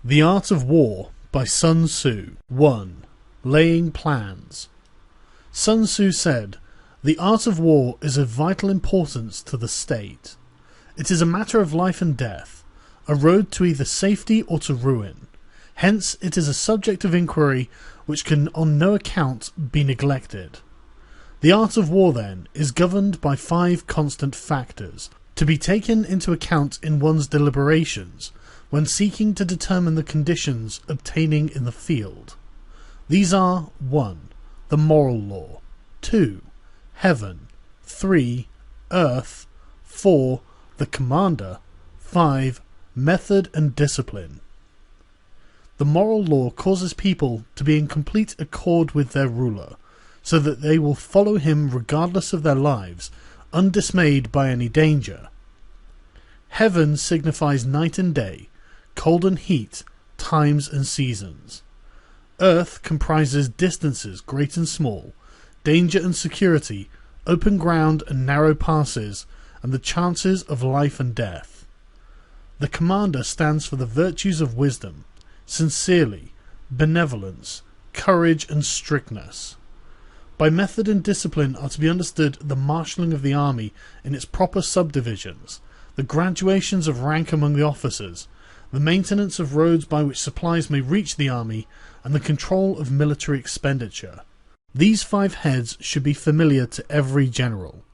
The Art of War by Sun Tzu. 1. Laying Plans. Sun Tzu said, "The art of war is of vital importance to the state. It is a matter of life and death, a road to either safety or to ruin. Hence it is a subject of inquiry which can on no account be neglected. The art of war, then, is governed by 5 constant factors, to be taken into account in one's deliberations, when seeking to determine the conditions obtaining in the field. These are 1. The moral law, 2. Heaven, 3. Earth, 4. The commander, 5. Method and discipline. The moral law causes people to be in complete accord with their ruler, so that they will follow him regardless of their lives, undismayed by any danger. Heaven signifies night and day, cold and heat, times and seasons. Earth comprises distances great and small, danger and security, open ground and narrow passes, and the chances of life and death. The commander stands for the virtues of wisdom, sincerity, benevolence, courage and strictness. By method and discipline are to be understood the marshalling of the army in its proper subdivisions, the graduations of rank among the officers, the maintenance of roads by which supplies may reach the army, and the control of military expenditure. These 5 heads should be familiar to every general.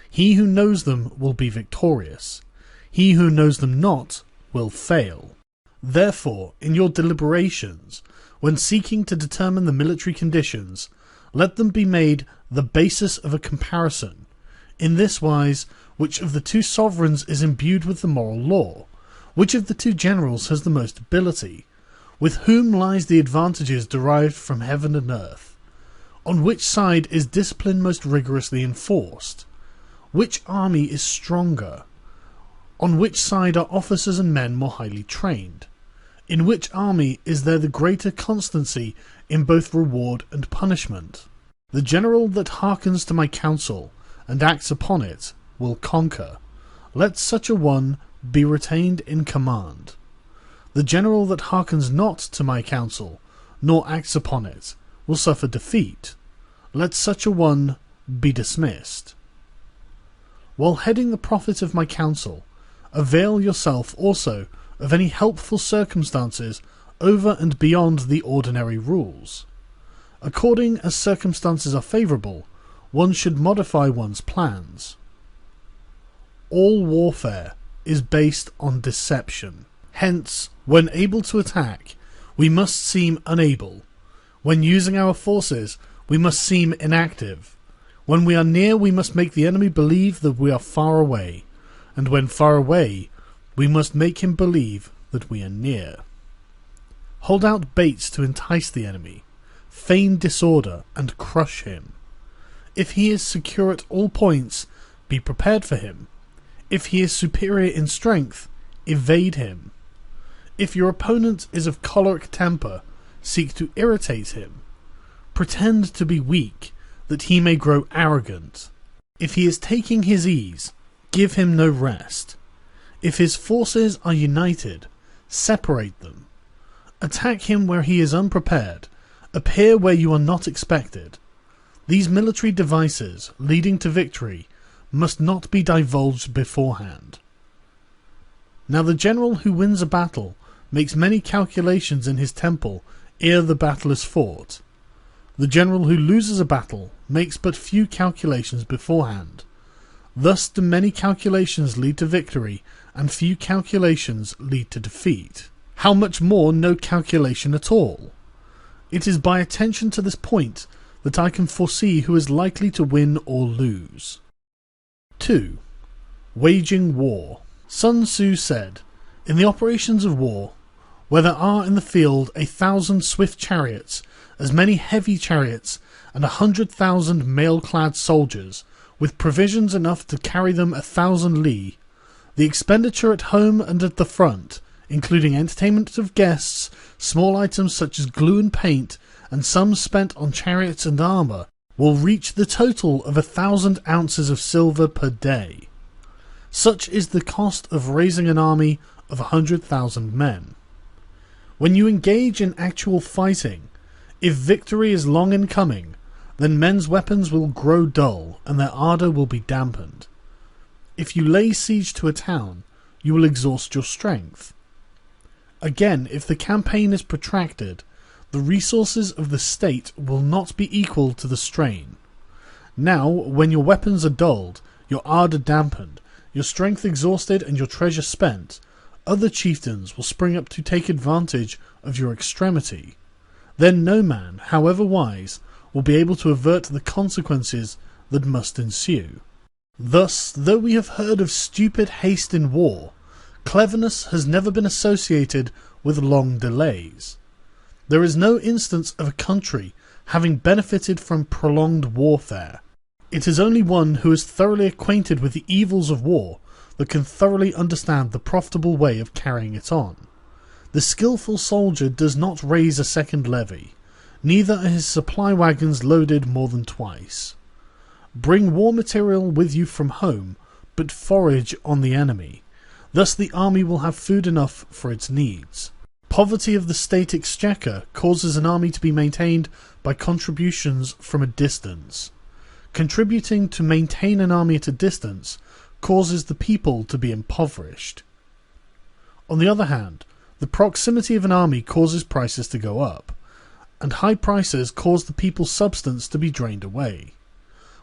He who knows them will be victorious. He who knows them not will fail. Therefore, in your deliberations, when seeking to determine the military conditions, let them be made the basis of a comparison, in this wise: which of the 2 sovereigns is imbued with the moral law? Which of the 2 generals has the most ability? With whom lies the advantages derived from heaven and earth? On which side is discipline most rigorously enforced? Which army is stronger? On which side are officers and men more highly trained? In which army is there the greater constancy in both reward and punishment? The general that hearkens to my counsel and acts upon it will conquer. Let such a one be retained in command. The general that hearkens not to my counsel, nor acts upon it, will suffer defeat. Let such a one be dismissed. While heading the profit of my counsel, avail yourself also of any helpful circumstances over and beyond the ordinary rules. According as circumstances are favourable, one should modify one's plans. All warfare is based on deception. Hence, when able to attack, we must seem unable. When using our forces, we must seem inactive. When we are near, we must make the enemy believe that we are far away, and when far away, we must make him believe that we are near. Hold out baits to entice the enemy, feign disorder, and crush him. If he is secure at all points, be prepared for him. If he is superior in strength, evade him. If your opponent is of choleric temper, seek to irritate him. Pretend to be weak, that he may grow arrogant. If he is taking his ease, give him no rest. If his forces are united, separate them. Attack him where he is unprepared, appear where you are not expected. These military devices, leading to victory, must not be divulged beforehand. Now the general who wins a battle makes many calculations in his temple ere the battle is fought. The general who loses a battle makes but few calculations beforehand. Thus do many calculations lead to victory, and few calculations lead to defeat. How much more no calculation at all? It is by attention to this point that I can foresee who is likely to win or lose. 2. Waging war. Sun Tzu said, "In the operations of war, where there are in the field 1,000 swift chariots, as many heavy chariots, and 100,000 mail-clad soldiers, with provisions enough to carry them 1,000 li, the expenditure at home and at the front, including entertainment of guests, small items such as glue and paint, and sums spent on chariots and armour, will reach the total of 1,000 ounces of silver per day. Such is the cost of raising an army of 100,000 men. When you engage in actual fighting, if victory is long in coming, then men's weapons will grow dull and their ardour will be dampened. If you lay siege to a town, you will exhaust your strength. Again, if the campaign is protracted, the resources of the state will not be equal to the strain. Now, when your weapons are dulled, your ardour dampened, your strength exhausted and your treasure spent, other chieftains will spring up to take advantage of your extremity. Then no man, however wise, will be able to avert the consequences that must ensue. Thus, though we have heard of stupid haste in war, cleverness has never been associated with long delays. There is no instance of a country having benefited from prolonged warfare. It is only one who is thoroughly acquainted with the evils of war that can thoroughly understand the profitable way of carrying it on. The skilful soldier does not raise a second levy, neither are his supply wagons loaded more than twice. Bring war material with you from home, but forage on the enemy. Thus the army will have food enough for its needs. Poverty of the state exchequer causes an army to be maintained by contributions from a distance. Contributing to maintain an army at a distance causes the people to be impoverished. On the other hand, the proximity of an army causes prices to go up, and high prices cause the people's substance to be drained away.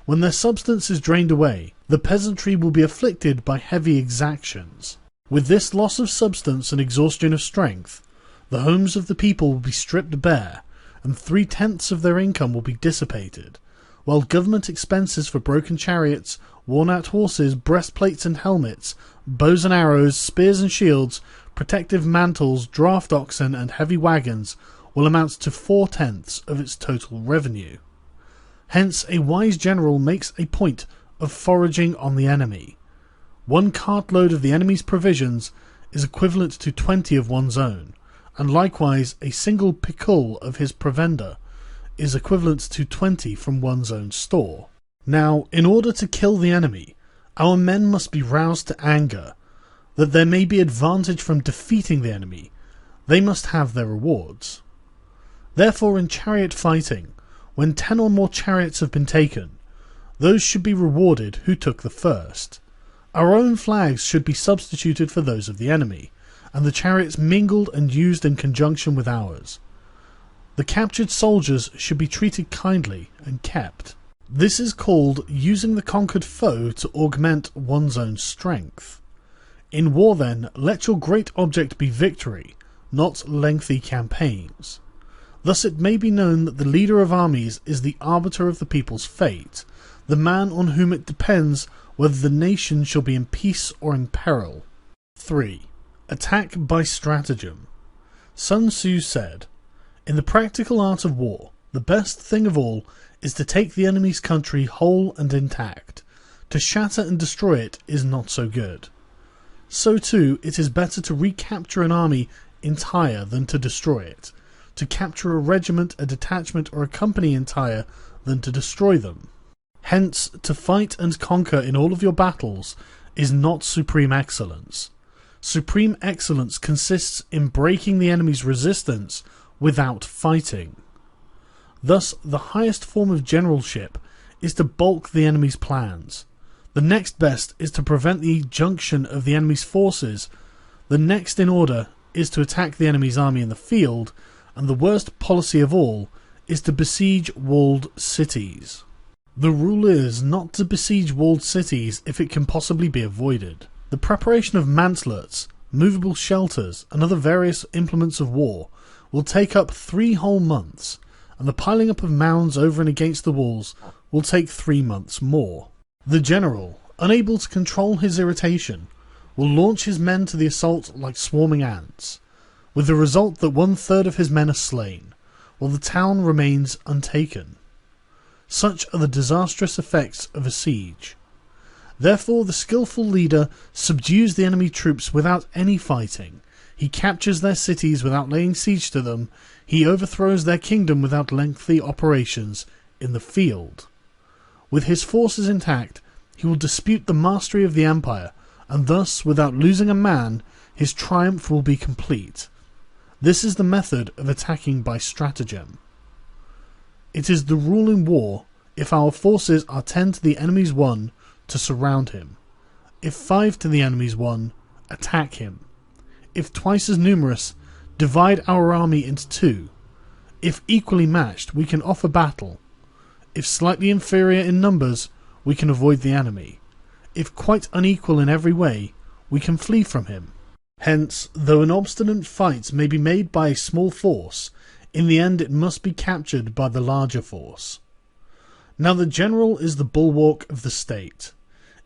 When their substance is drained away, the peasantry will be afflicted by heavy exactions. With this loss of substance and exhaustion of strength, the homes of the people will be stripped bare, and 3/10 of their income will be dissipated, while government expenses for broken chariots, worn-out horses, breastplates and helmets, bows and arrows, spears and shields, protective mantles, draft oxen and heavy wagons will amount to 4/10 of its total revenue. Hence a wise general makes a point of foraging on the enemy. 1 cartload of the enemy's provisions is equivalent to 20 of one's own, and likewise a single picul of his provender is equivalent to 20 from one's own store. Now, in order to kill the enemy, our men must be roused to anger. That there may be advantage from defeating the enemy, they must have their rewards. Therefore, in chariot fighting, when 10 or more chariots have been taken, those should be rewarded who took the first. Our own flags should be substituted for those of the enemy, and the chariots mingled and used in conjunction with ours. The captured soldiers should be treated kindly and kept. This is called using the conquered foe to augment one's own strength. In war, then, let your great object be victory, not lengthy campaigns. Thus it may be known that the leader of armies is the arbiter of the people's fate, the man on whom it depends whether the nation shall be in peace or in peril. 3. Attack by stratagem. Sun Tzu said, "In the practical art of war, the best thing of all is to take the enemy's country whole and intact. To shatter and destroy it is not so good. So too, it is better to recapture an army entire than to destroy it, to capture a regiment, a detachment, or a company entire than to destroy them. Hence, to fight and conquer in all of your battles is not supreme excellence. Supreme excellence consists in breaking the enemy's resistance without fighting. Thus, the highest form of generalship is to balk the enemy's plans. The next best is to prevent the junction of the enemy's forces. The next in order is to attack the enemy's army in the field, and the worst policy of all is to besiege walled cities. The rule is not to besiege walled cities if it can possibly be avoided. The preparation of mantlets, movable shelters, and other various implements of war will take up 3 whole months, and the piling up of mounds over and against the walls will take 3 months more. The general, unable to control his irritation, will launch his men to the assault like swarming ants, with the result that 1/3 of his men are slain, while the town remains untaken. Such are the disastrous effects of a siege. Therefore the skilful leader subdues the enemy troops without any fighting. He captures their cities without laying siege to them. He overthrows their kingdom without lengthy operations in the field. With his forces intact, he will dispute the mastery of the empire, and thus, without losing a man, his triumph will be complete. This is the method of attacking by stratagem. It is the rule in war, if our forces are 10 to the enemy's 1, to surround him. If 5 to the enemy's 1, attack him. If twice as numerous, divide our army into 2. If equally matched, we can offer battle. If slightly inferior in numbers, we can avoid the enemy. If quite unequal in every way, we can flee from him. Hence, though an obstinate fight may be made by a small force, in the end it must be captured by the larger force. Now the general is the bulwark of the state.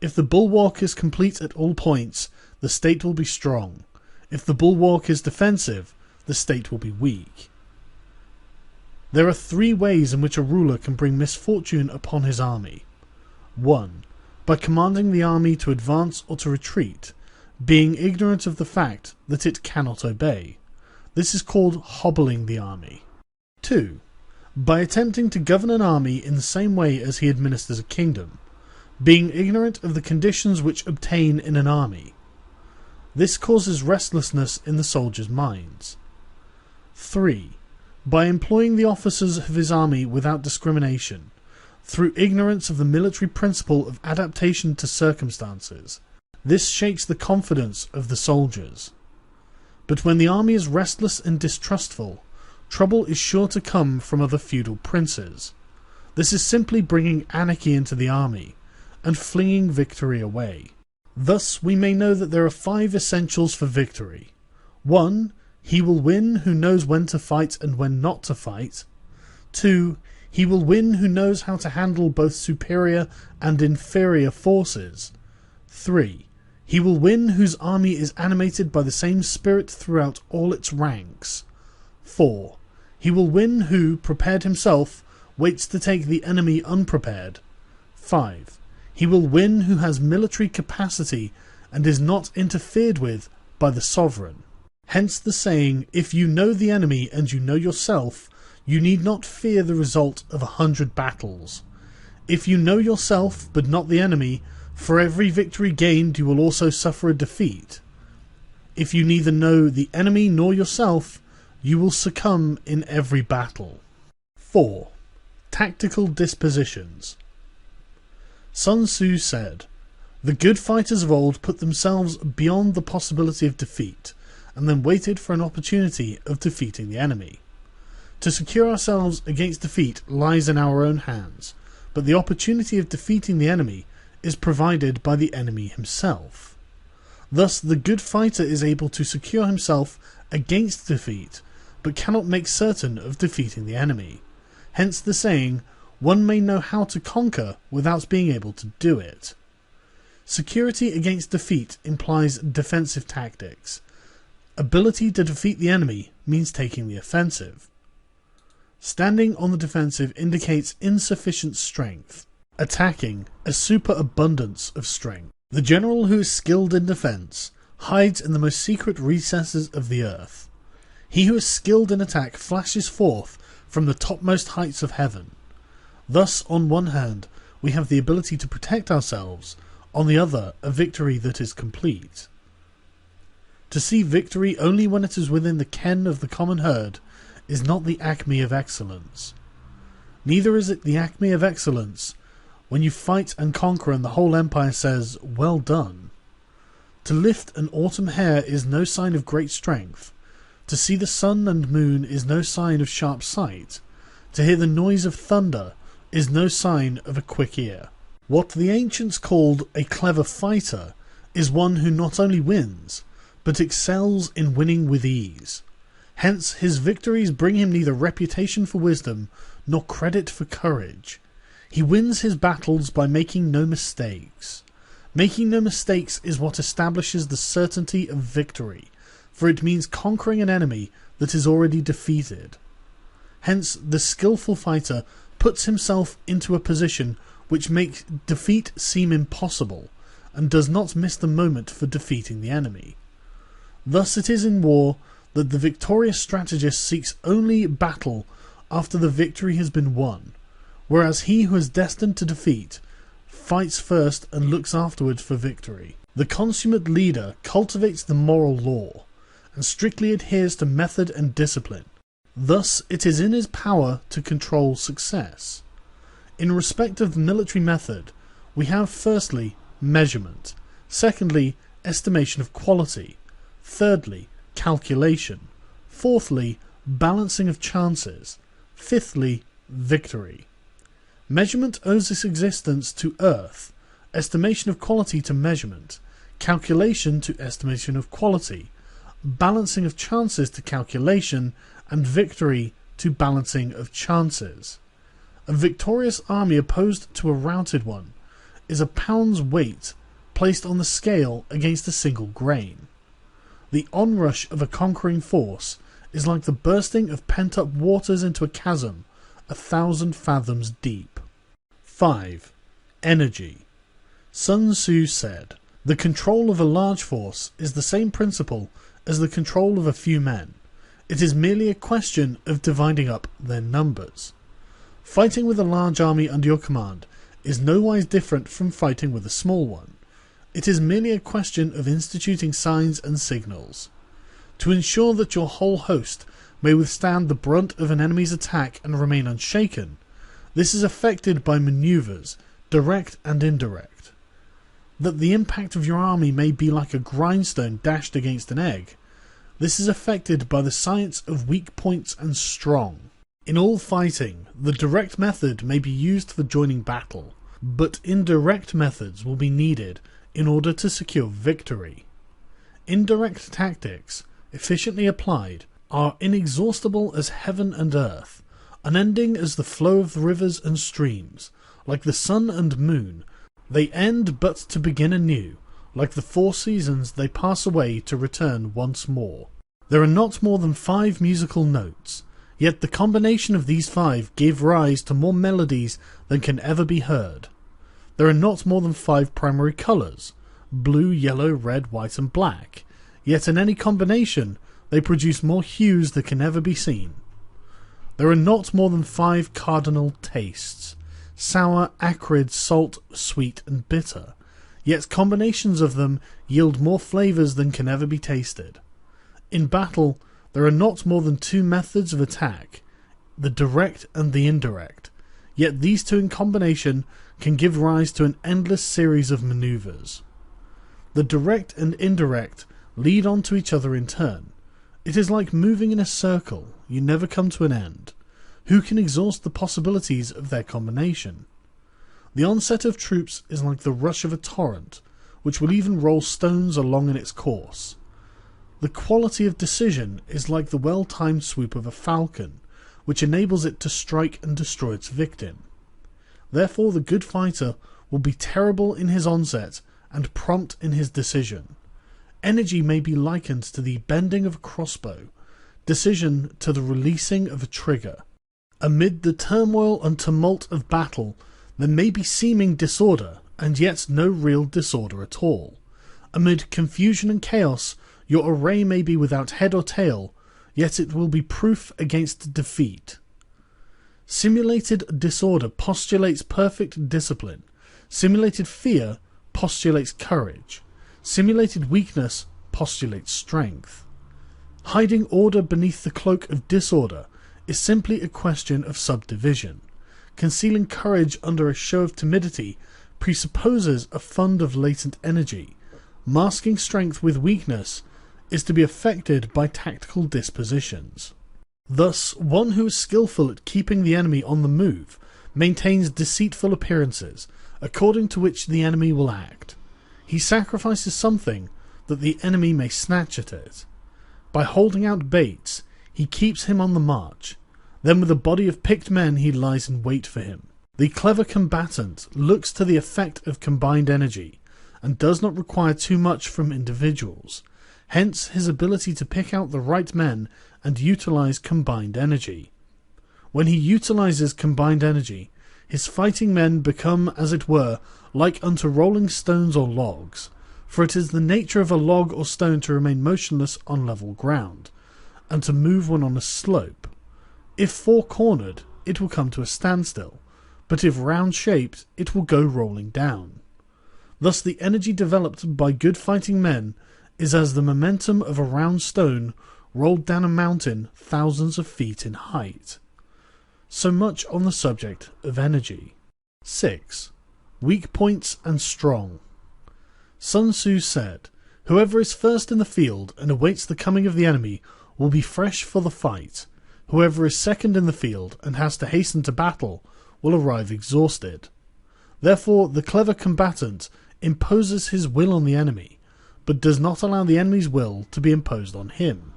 If the bulwark is complete at all points, the state will be strong. If the bulwark is defensive, the state will be weak. There are 3 ways in which a ruler can bring misfortune upon his army. 1. By commanding the army to advance or to retreat, being ignorant of the fact that it cannot obey. This is called hobbling the army. 2. By attempting to govern an army in the same way as he administers a kingdom, being ignorant of the conditions which obtain in an army. This causes restlessness in the soldiers' minds. 3. By employing the officers of his army without discrimination, through ignorance of the military principle of adaptation to circumstances. This shakes the confidence of the soldiers. But when the army is restless and distrustful, trouble is sure to come from other feudal princes. This is simply bringing anarchy into the army, and flinging victory away. Thus we may know that there are 5 essentials for victory. 1. He will win who knows when to fight and when not to fight. 2. He will win who knows how to handle both superior and inferior forces. 3. He will win whose army is animated by the same spirit throughout all its ranks. 4. He will win who, prepared himself, waits to take the enemy unprepared. 5. He will win who has military capacity and is not interfered with by the sovereign. Hence the saying, if you know the enemy and you know yourself, you need not fear the result of 100 battles. If you know yourself but not the enemy, for every victory gained you will also suffer a defeat. If you neither know the enemy nor yourself, you will succumb in every battle. 4. Tactical dispositions. Sun Tzu said, "The good fighters of old put themselves beyond the possibility of defeat, and then waited for an opportunity of defeating the enemy. To secure ourselves against defeat lies in our own hands, but the opportunity of defeating the enemy is provided by the enemy himself. Thus the good fighter is able to secure himself against defeat, but cannot make certain of defeating the enemy. Hence the saying, one may know how to conquer without being able to do it." Security against defeat implies defensive tactics. Ability to defeat the enemy means taking the offensive. Standing on the defensive indicates insufficient strength. Attacking, a superabundance of strength. The general who is skilled in defence hides in the most secret recesses of the earth. He who is skilled in attack flashes forth from the topmost heights of heaven. Thus, on one hand, we have the ability to protect ourselves, on the other, a victory that is complete. To see victory only when it is within the ken of the common herd is not the acme of excellence. Neither is it the acme of excellence when you fight and conquer and the whole empire says, "Well done." To lift an autumn hair is no sign of great strength. To see the sun and moon is no sign of sharp sight. To hear the noise of thunder is no sign of a quick ear. What the ancients called a clever fighter is one who not only wins, but excels in winning with ease. Hence his victories bring him neither reputation for wisdom nor credit for courage. He wins his battles by making no mistakes. Making no mistakes is what establishes the certainty of victory, for it means conquering an enemy that is already defeated. Hence the skillful fighter puts himself into a position which makes defeat seem impossible, and does not miss the moment for defeating the enemy. Thus it is in war that the victorious strategist seeks only battle after the victory has been won, whereas he who is destined to defeat fights first and looks afterwards for victory. The consummate leader cultivates the moral law, and strictly adheres to method and discipline. Thus, it is in his power to control success. In respect of the military method, we have firstly, measurement, secondly, estimation of quality, thirdly, calculation, fourthly, balancing of chances, fifthly, victory. Measurement owes its existence to earth, estimation of quality to measurement, calculation to estimation of quality, balancing of chances to calculation, and victory to balancing of chances. A victorious army opposed to a routed one is a pound's weight placed on the scale against a single grain. The onrush of a conquering force is like the bursting of pent-up waters into a chasm 1,000 fathoms deep. 5. Energy. Sun Tzu said, "The control of a large force is the same principle as the control of a few men. It is merely a question of dividing up their numbers." Fighting with a large army under your command is nowise different from fighting with a small one. It is merely a question of instituting signs and signals. To ensure that your whole host may withstand the brunt of an enemy's attack and remain unshaken, this is effected by manoeuvres, direct and indirect. That the impact of your army may be like a grindstone dashed against an egg, this is effected by the science of weak points and strong. In all fighting, the direct method may be used for joining battle, but indirect methods will be needed in order to secure victory. Indirect tactics, efficiently applied, are inexhaustible as heaven and earth, unending as the flow of the rivers and streams. Like the sun and moon, they end but to begin anew. Like the 4 seasons, they pass away to return once more. There are not more than 5 musical notes, yet the combination of these 5 gave rise to more melodies than can ever be heard. There are not more than 5 primary colours, blue, yellow, red, white and black, yet in any combination they produce more hues than can ever be seen. There are not more than 5 cardinal tastes, sour, acrid, salt, sweet and bitter, yet combinations of them yield more flavours than can ever be tasted. In battle, there are not more than 2 methods of attack, the direct and the indirect, yet these 2 in combination can give rise to an endless series of manoeuvres. The direct and indirect lead on to each other in turn. It is like moving in a circle, you never come to an end. Who can exhaust the possibilities of their combination? The onset of troops is like the rush of a torrent, which will even roll stones along in its course. The quality of decision is like the well-timed swoop of a falcon, which enables it to strike and destroy its victim. Therefore the good fighter will be terrible in his onset and prompt in his decision. Energy may be likened to the bending of a crossbow, decision to the releasing of a trigger. Amid the turmoil and tumult of battle, there may be seeming disorder, and yet no real disorder at all. Amid confusion and chaos, your array may be without head or tail, yet it will be proof against defeat. Simulated disorder postulates perfect discipline. Simulated fear postulates courage. Simulated weakness postulates strength. Hiding order beneath the cloak of disorder is simply a question of subdivision. Concealing courage under a show of timidity presupposes a fund of latent energy. Masking strength with weakness is to be effected by tactical dispositions. Thus, one who is skillful at keeping the enemy on the move maintains deceitful appearances, according to which the enemy will act. He sacrifices something that the enemy may snatch at it. By holding out baits, he keeps him on the march. Then with a body of picked men he lies in wait for him. The clever combatant looks to the effect of combined energy, and does not require too much from individuals. Hence his ability to pick out the right men and utilize combined energy. When he utilizes combined energy, his fighting men become, as it were, like unto rolling stones or logs, for it is the nature of a log or stone to remain motionless on level ground, and to move when on a slope. If four-cornered, it will come to a standstill, but if round-shaped, it will go rolling down. Thus the energy developed by good fighting men is as the momentum of a round stone rolled down a mountain thousands of feet in height. So much on the subject of energy. 6. Weak points and strong. Sun Tzu said, "Whoever is first in the field and awaits the coming of the enemy will be fresh for the fight. Whoever is second in the field and has to hasten to battle will arrive exhausted." Therefore, the clever combatant imposes his will on the enemy, but does not allow the enemy's will to be imposed on him.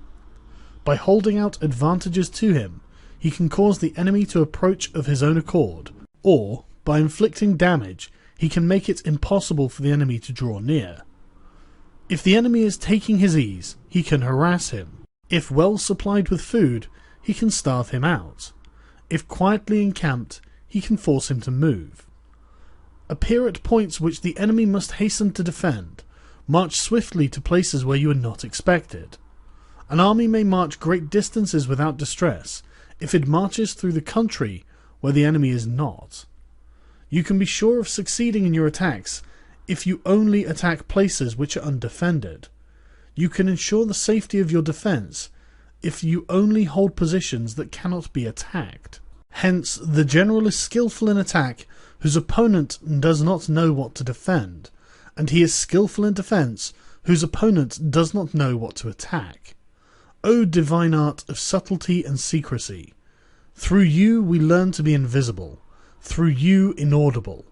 By holding out advantages to him, he can cause the enemy to approach of his own accord, or, by inflicting damage, he can make it impossible for the enemy to draw near. If the enemy is taking his ease, he can harass him. If well supplied with food, he can starve him out. If quietly encamped, he can force him to move. Appear at points which the enemy must hasten to defend. March swiftly to places where you are not expected. An army may march great distances without distress if it marches through the country where the enemy is not. You can be sure of succeeding in your attacks if you only attack places which are undefended. You can ensure the safety of your defence if you only hold positions that cannot be attacked. Hence, the general is skillful in attack whose opponent does not know what to defend, and he is skillful in defence whose opponent does not know what to attack. O divine art of subtlety and secrecy! Through you we learn to be invisible, through you inaudible,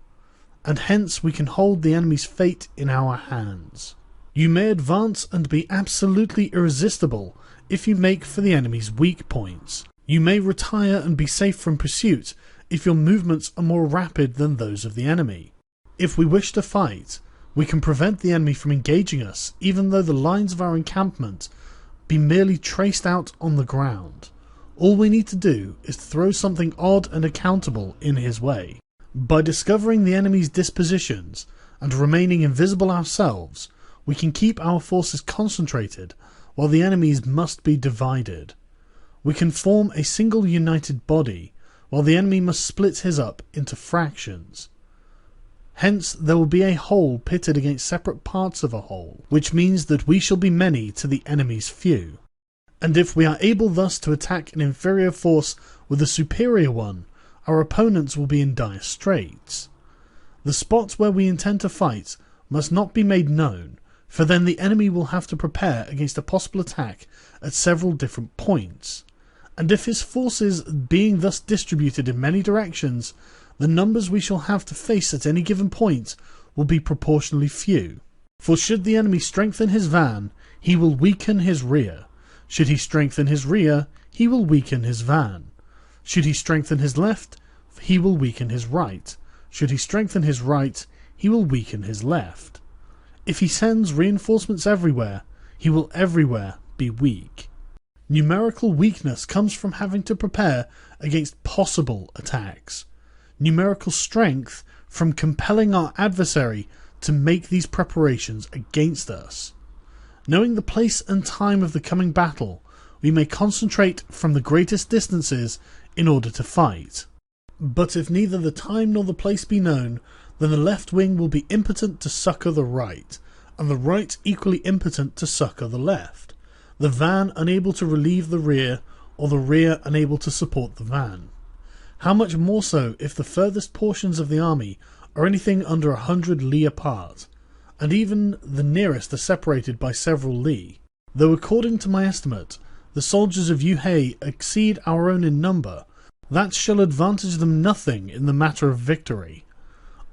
and hence we can hold the enemy's fate in our hands. You may advance and be absolutely irresistible if you make for the enemy's weak points. You may retire and be safe from pursuit if your movements are more rapid than those of the enemy. If we wish to fight, we can prevent the enemy from engaging us even though the lines of our encampment be merely traced out on the ground. All we need to do is throw something odd and accountable in his way. By discovering the enemy's dispositions and remaining invisible ourselves, we can keep our forces concentrated while the enemy's must be divided. We can form a single united body while the enemy must split his up into fractions. Hence there will be a whole pitted against separate parts of a whole, which means that we shall be many to the enemy's few. And if we are able thus to attack an inferior force with a superior one, our opponents will be in dire straits. The spot where we intend to fight must not be made known, for then the enemy will have to prepare against a possible attack at several different points. And if his forces being thus distributed in many directions, the numbers we shall have to face at any given point will be proportionally few. For should the enemy strengthen his van, he will weaken his rear. Should he strengthen his rear, he will weaken his van. Should he strengthen his left, he will weaken his right. Should he strengthen his right, he will weaken his left. If he sends reinforcements everywhere, he will everywhere be weak. Numerical weakness comes from having to prepare against possible attacks. Numerical strength from compelling our adversary to make these preparations against us. Knowing the place and time of the coming battle, we may concentrate from the greatest distances in order to fight. But if neither the time nor the place be known, then the left wing will be impotent to succour the right, and the right equally impotent to succour the left, the van unable to relieve the rear, or the rear unable to support the van. How much more so if the furthest portions of the army are anything under 100 li apart, and even the nearest are separated by several li. Though according to my estimate, the soldiers of Yuhei exceed our own in number, that shall advantage them nothing in the matter of victory.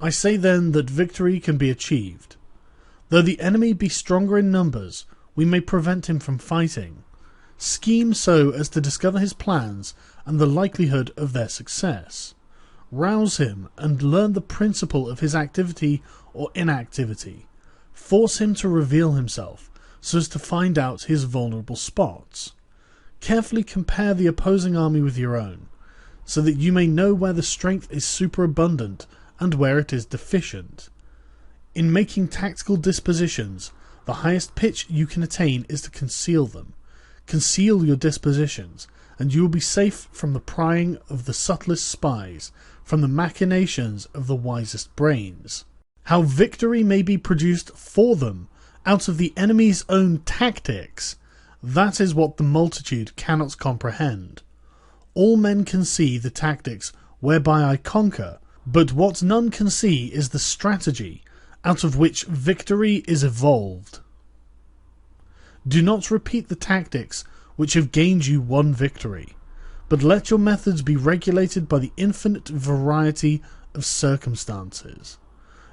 I say then that victory can be achieved. Though the enemy be stronger in numbers, we may prevent him from fighting. Scheme so as to discover his plans and the likelihood of their success. Rouse him and learn the principle of his activity or inactivity. Force him to reveal himself so as to find out his vulnerable spots. Carefully compare the opposing army with your own, so that you may know where the strength is superabundant and where it is deficient. In making tactical dispositions, the highest pitch you can attain is to conceal them. Conceal your dispositions, and you will be safe from the prying of the subtlest spies, from the machinations of the wisest brains. How victory may be produced for them out of the enemy's own tactics, that is what the multitude cannot comprehend. All men can see the tactics whereby I conquer, but what none can see is the strategy out of which victory is evolved. Do not repeat the tactics which have gained you one victory, but let your methods be regulated by the infinite variety of circumstances.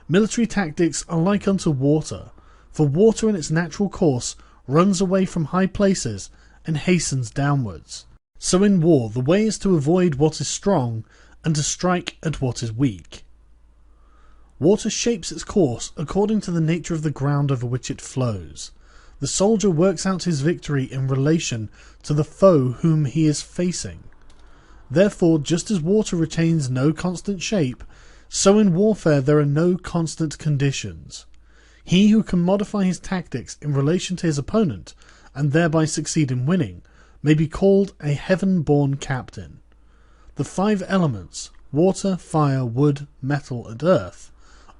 Military tactics are like unto water, for water in its natural course runs away from high places and hastens downwards. So in war the way is to avoid what is strong and to strike at what is weak. Water shapes its course according to the nature of the ground over which it flows. The soldier works out his victory in relation to the foe whom he is facing. Therefore, just as water retains no constant shape, so in warfare there are no constant conditions. He who can modify his tactics in relation to his opponent, and thereby succeed in winning, may be called a heaven-born captain. The 5 elements, water, fire, wood, metal, and earth,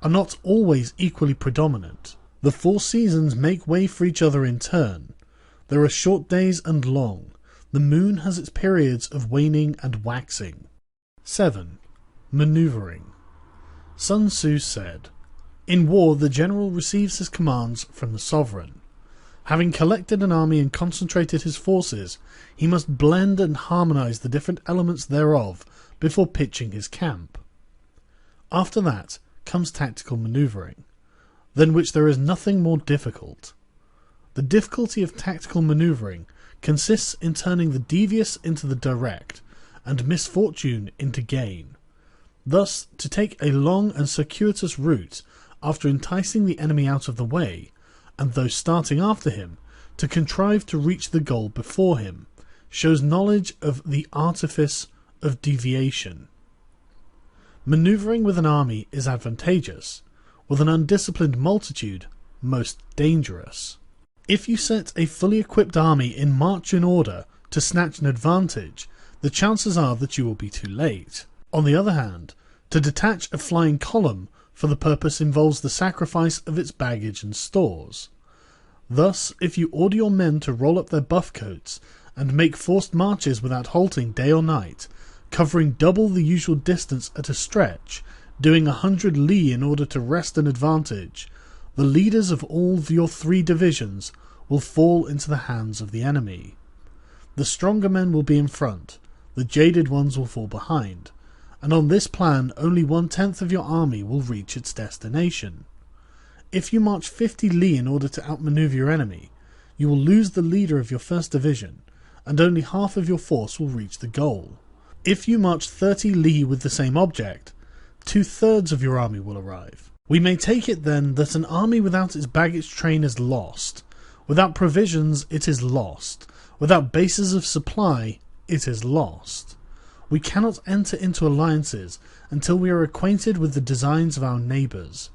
are not always equally predominant. The 4 seasons make way for each other in turn. There are short days and long. The moon has its periods of waning and waxing. 7. Maneuvering. Sun Tzu said, "In war the general receives his commands from the sovereign. Having collected an army and concentrated his forces, he must blend and harmonize the different elements thereof before pitching his camp. After that comes tactical maneuvering, than which there is nothing more difficult. The difficulty of tactical maneuvering consists in turning the devious into the direct, and misfortune into gain. Thus, to take a long and circuitous route after enticing the enemy out of the way, and though starting after him, to contrive to reach the goal before him, shows knowledge of the artifice of deviation. Maneuvering with an army is advantageous, with an undisciplined multitude most dangerous. If you set a fully equipped army in march in order to snatch an advantage, the chances are that you will be too late. On the other hand, to detach a flying column for the purpose involves the sacrifice of its baggage and stores. Thus, if you order your men to roll up their buff coats and make forced marches without halting day or night, covering double the usual distance at a stretch, doing 100 li in order to wrest an advantage, the leaders of all of your 3 divisions will fall into the hands of the enemy. The stronger men will be in front, the jaded ones will fall behind, and on this plan only 1/10 of your army will reach its destination. If you march 50 li in order to outmaneuver your enemy, you will lose the leader of your first division, and only half of your force will reach the goal. If you march 30 li with the same object, 2/3 of your army will arrive. We may take it then that an army without its baggage train is lost. Without provisions it is lost. Without bases of supply it is lost. We cannot enter into alliances until we are acquainted with the designs of our neighbours.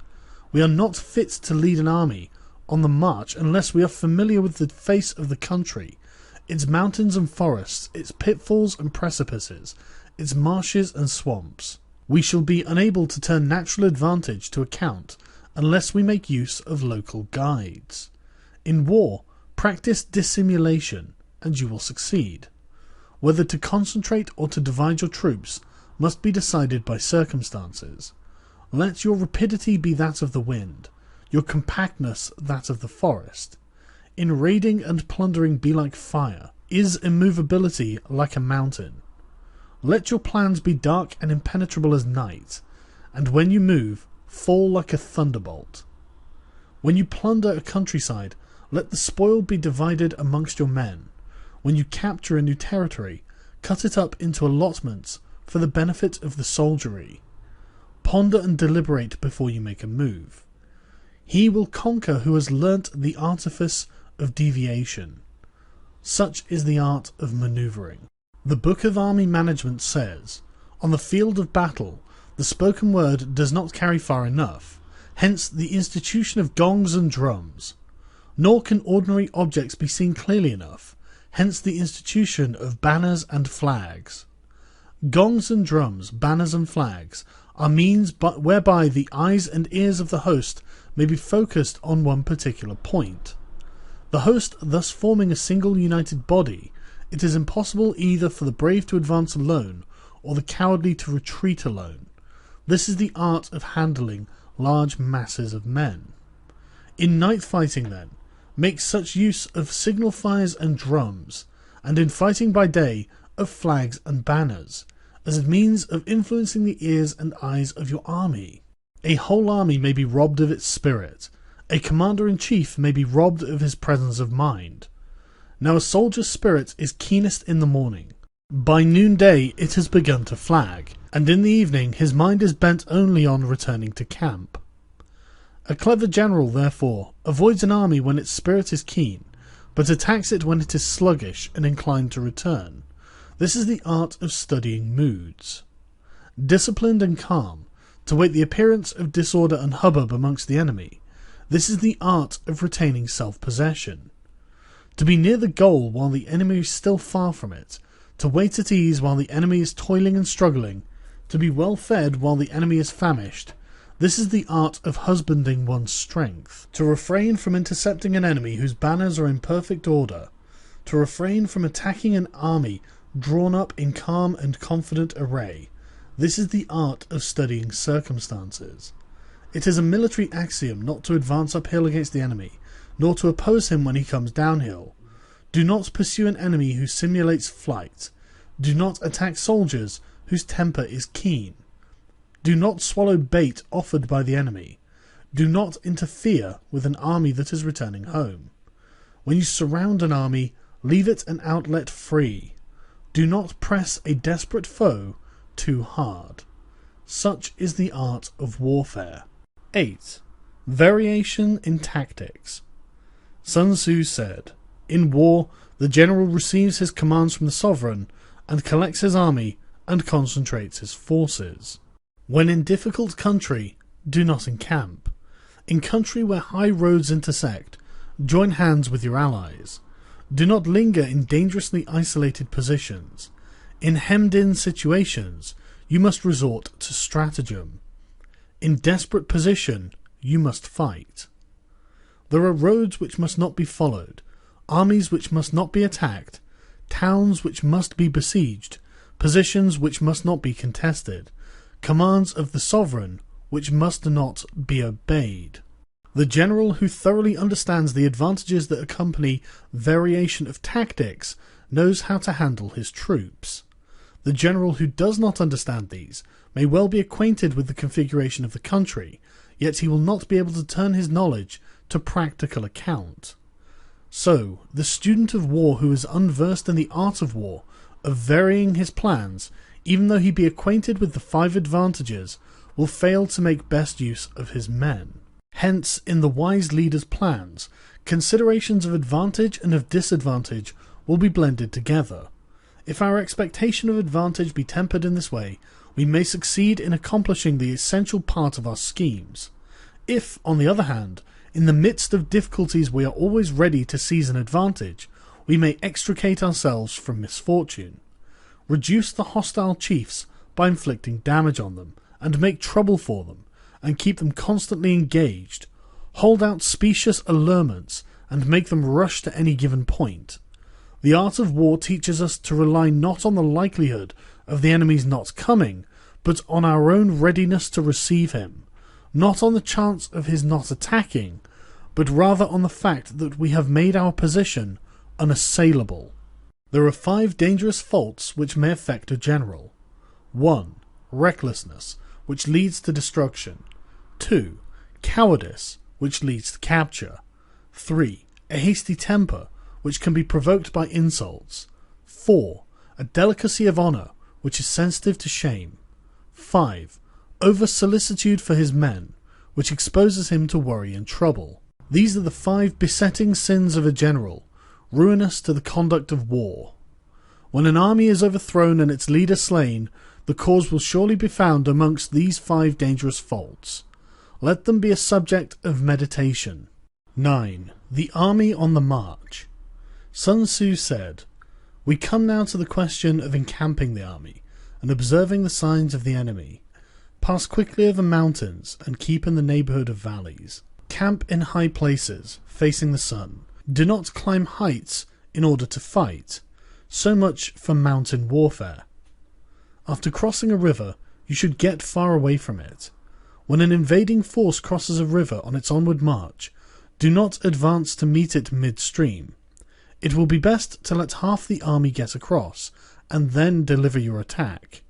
We are not fit to lead an army on the march unless we are familiar with the face of the country, its mountains and forests, its pitfalls and precipices, its marshes and swamps. We shall be unable to turn natural advantage to account unless we make use of local guides. In war, practice dissimulation, and you will succeed. Whether to concentrate or to divide your troops must be decided by circumstances. Let your rapidity be that of the wind, your compactness that of the forest. In raiding and plundering be like fire, is immovability like a mountain. Let your plans be dark and impenetrable as night, and when you move, fall like a thunderbolt. When you plunder a countryside, let the spoil be divided amongst your men. When you capture a new territory, cut it up into allotments for the benefit of the soldiery. Ponder and deliberate before you make a move. He will conquer who has learnt the artifice of deviation. Such is the art of manoeuvring. The Book of Army Management says, "On the field of battle, the spoken word does not carry far enough, hence the institution of gongs and drums. Nor can ordinary objects be seen clearly enough, hence the institution of banners and flags. Gongs and drums, banners and flags are means whereby the eyes and ears of the host may be focused on one particular point. The host thus forming a single united body, it is impossible either for the brave to advance alone or the cowardly to retreat alone. This is the art of handling large masses of men. In night fighting, then, make such use of signal fires and drums, and in fighting by day of flags and banners, as a means of influencing the ears and eyes of your army. A whole army may be robbed of its spirit. A commander-in-chief may be robbed of his presence of mind. Now a soldier's spirit is keenest in the morning. By noonday it has begun to flag, and in the evening his mind is bent only on returning to camp. A clever general, therefore, avoids an army when its spirit is keen, but attacks it when it is sluggish and inclined to return. This is the art of studying moods. Disciplined and calm, to wait the appearance of disorder and hubbub amongst the enemy. This is the art of retaining self-possession. To be near the goal while the enemy is still far from it, to wait at ease while the enemy is toiling and struggling, to be well fed while the enemy is famished. This is the art of husbanding one's strength. To refrain from intercepting an enemy whose banners are in perfect order. To refrain from attacking an army drawn up in calm and confident array. This is the art of studying circumstances. It is a military axiom not to advance uphill against the enemy, nor to oppose him when he comes downhill. Do not pursue an enemy who simulates flight. Do not attack soldiers whose temper is keen. Do not swallow bait offered by the enemy. Do not interfere with an army that is returning home. When you surround an army, leave it an outlet free. Do not press a desperate foe too hard. Such is the art of warfare. 8. Variation in tactics. Sun Tzu said, "In war, the general receives his commands from the sovereign, and collects his army, and concentrates his forces. When in difficult country, do not encamp. In country where high roads intersect, join hands with your allies. Do not linger in dangerously isolated positions. In hemmed-in situations, you must resort to stratagem. In desperate position, you must fight. There are roads which must not be followed, armies which must not be attacked, towns which must be besieged, positions which must not be contested, commands of the sovereign which must not be obeyed." The general who thoroughly understands the advantages that accompany variation of tactics knows how to handle his troops. The general who does not understand these may well be acquainted with the configuration of the country, yet he will not be able to turn his knowledge to practical account. So, the student of war who is unversed in the art of war, of varying his plans, even though he be acquainted with the 5 advantages, will fail to make best use of his men. Hence, in the wise leader's plans, considerations of advantage and of disadvantage will be blended together. If our expectation of advantage be tempered in this way, we may succeed in accomplishing the essential part of our schemes. If, on the other hand, in the midst of difficulties we are always ready to seize an advantage, we may extricate ourselves from misfortune. Reduce the hostile chiefs by inflicting damage on them, and make trouble for them, and keep them constantly engaged. Hold out specious allurements, and make them rush to any given point. The art of war teaches us to rely not on the likelihood of the enemy's not coming, but on our own readiness to receive him, not on the chance of his not attacking, but rather on the fact that we have made our position unassailable. There are 5 dangerous faults which may affect a general. 1. Recklessness, which leads to destruction. 2. Cowardice, which leads to capture. 3. A hasty temper, which can be provoked by insults. 4. A delicacy of honour, which is sensitive to shame. 5. Over-solicitude for his men, which exposes him to worry and trouble. These are the 5 besetting sins of a general, ruinous to the conduct of war. When an army is overthrown and its leader slain, the cause will surely be found amongst these 5 dangerous faults. Let them be a subject of meditation. 9. The army on the march. Sun Tzu said, "We come now to the question of encamping the army, and observing the signs of the enemy. Pass quickly over mountains and keep in the neighbourhood of valleys. Camp in high places, facing the sun. Do not climb heights in order to fight. So much for mountain warfare. After crossing a river, you should get far away from it. When an invading force crosses a river on its onward march, do not advance to meet it midstream. It will be best to let half the army get across, and then deliver your attack.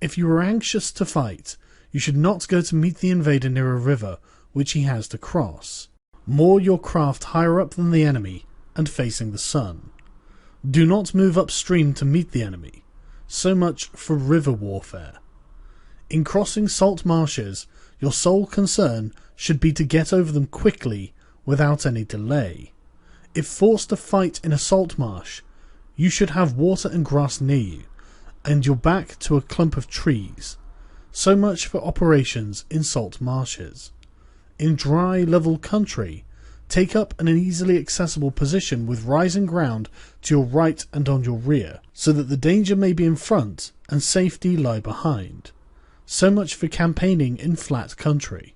If you are anxious to fight, you should not go to meet the invader near a river which he has to cross. Moor your craft higher up than the enemy, and facing the sun. Do not move upstream to meet the enemy. So much for river warfare. In crossing salt marshes, your sole concern should be to get over them quickly without any delay. If forced to fight in a salt marsh, you should have water and grass near you, and your back to a clump of trees. So much for operations in salt marshes. In dry, level country, take up an easily accessible position with rising ground to your right and on your rear, so that the danger may be in front and safety lie behind. So much for campaigning in flat country.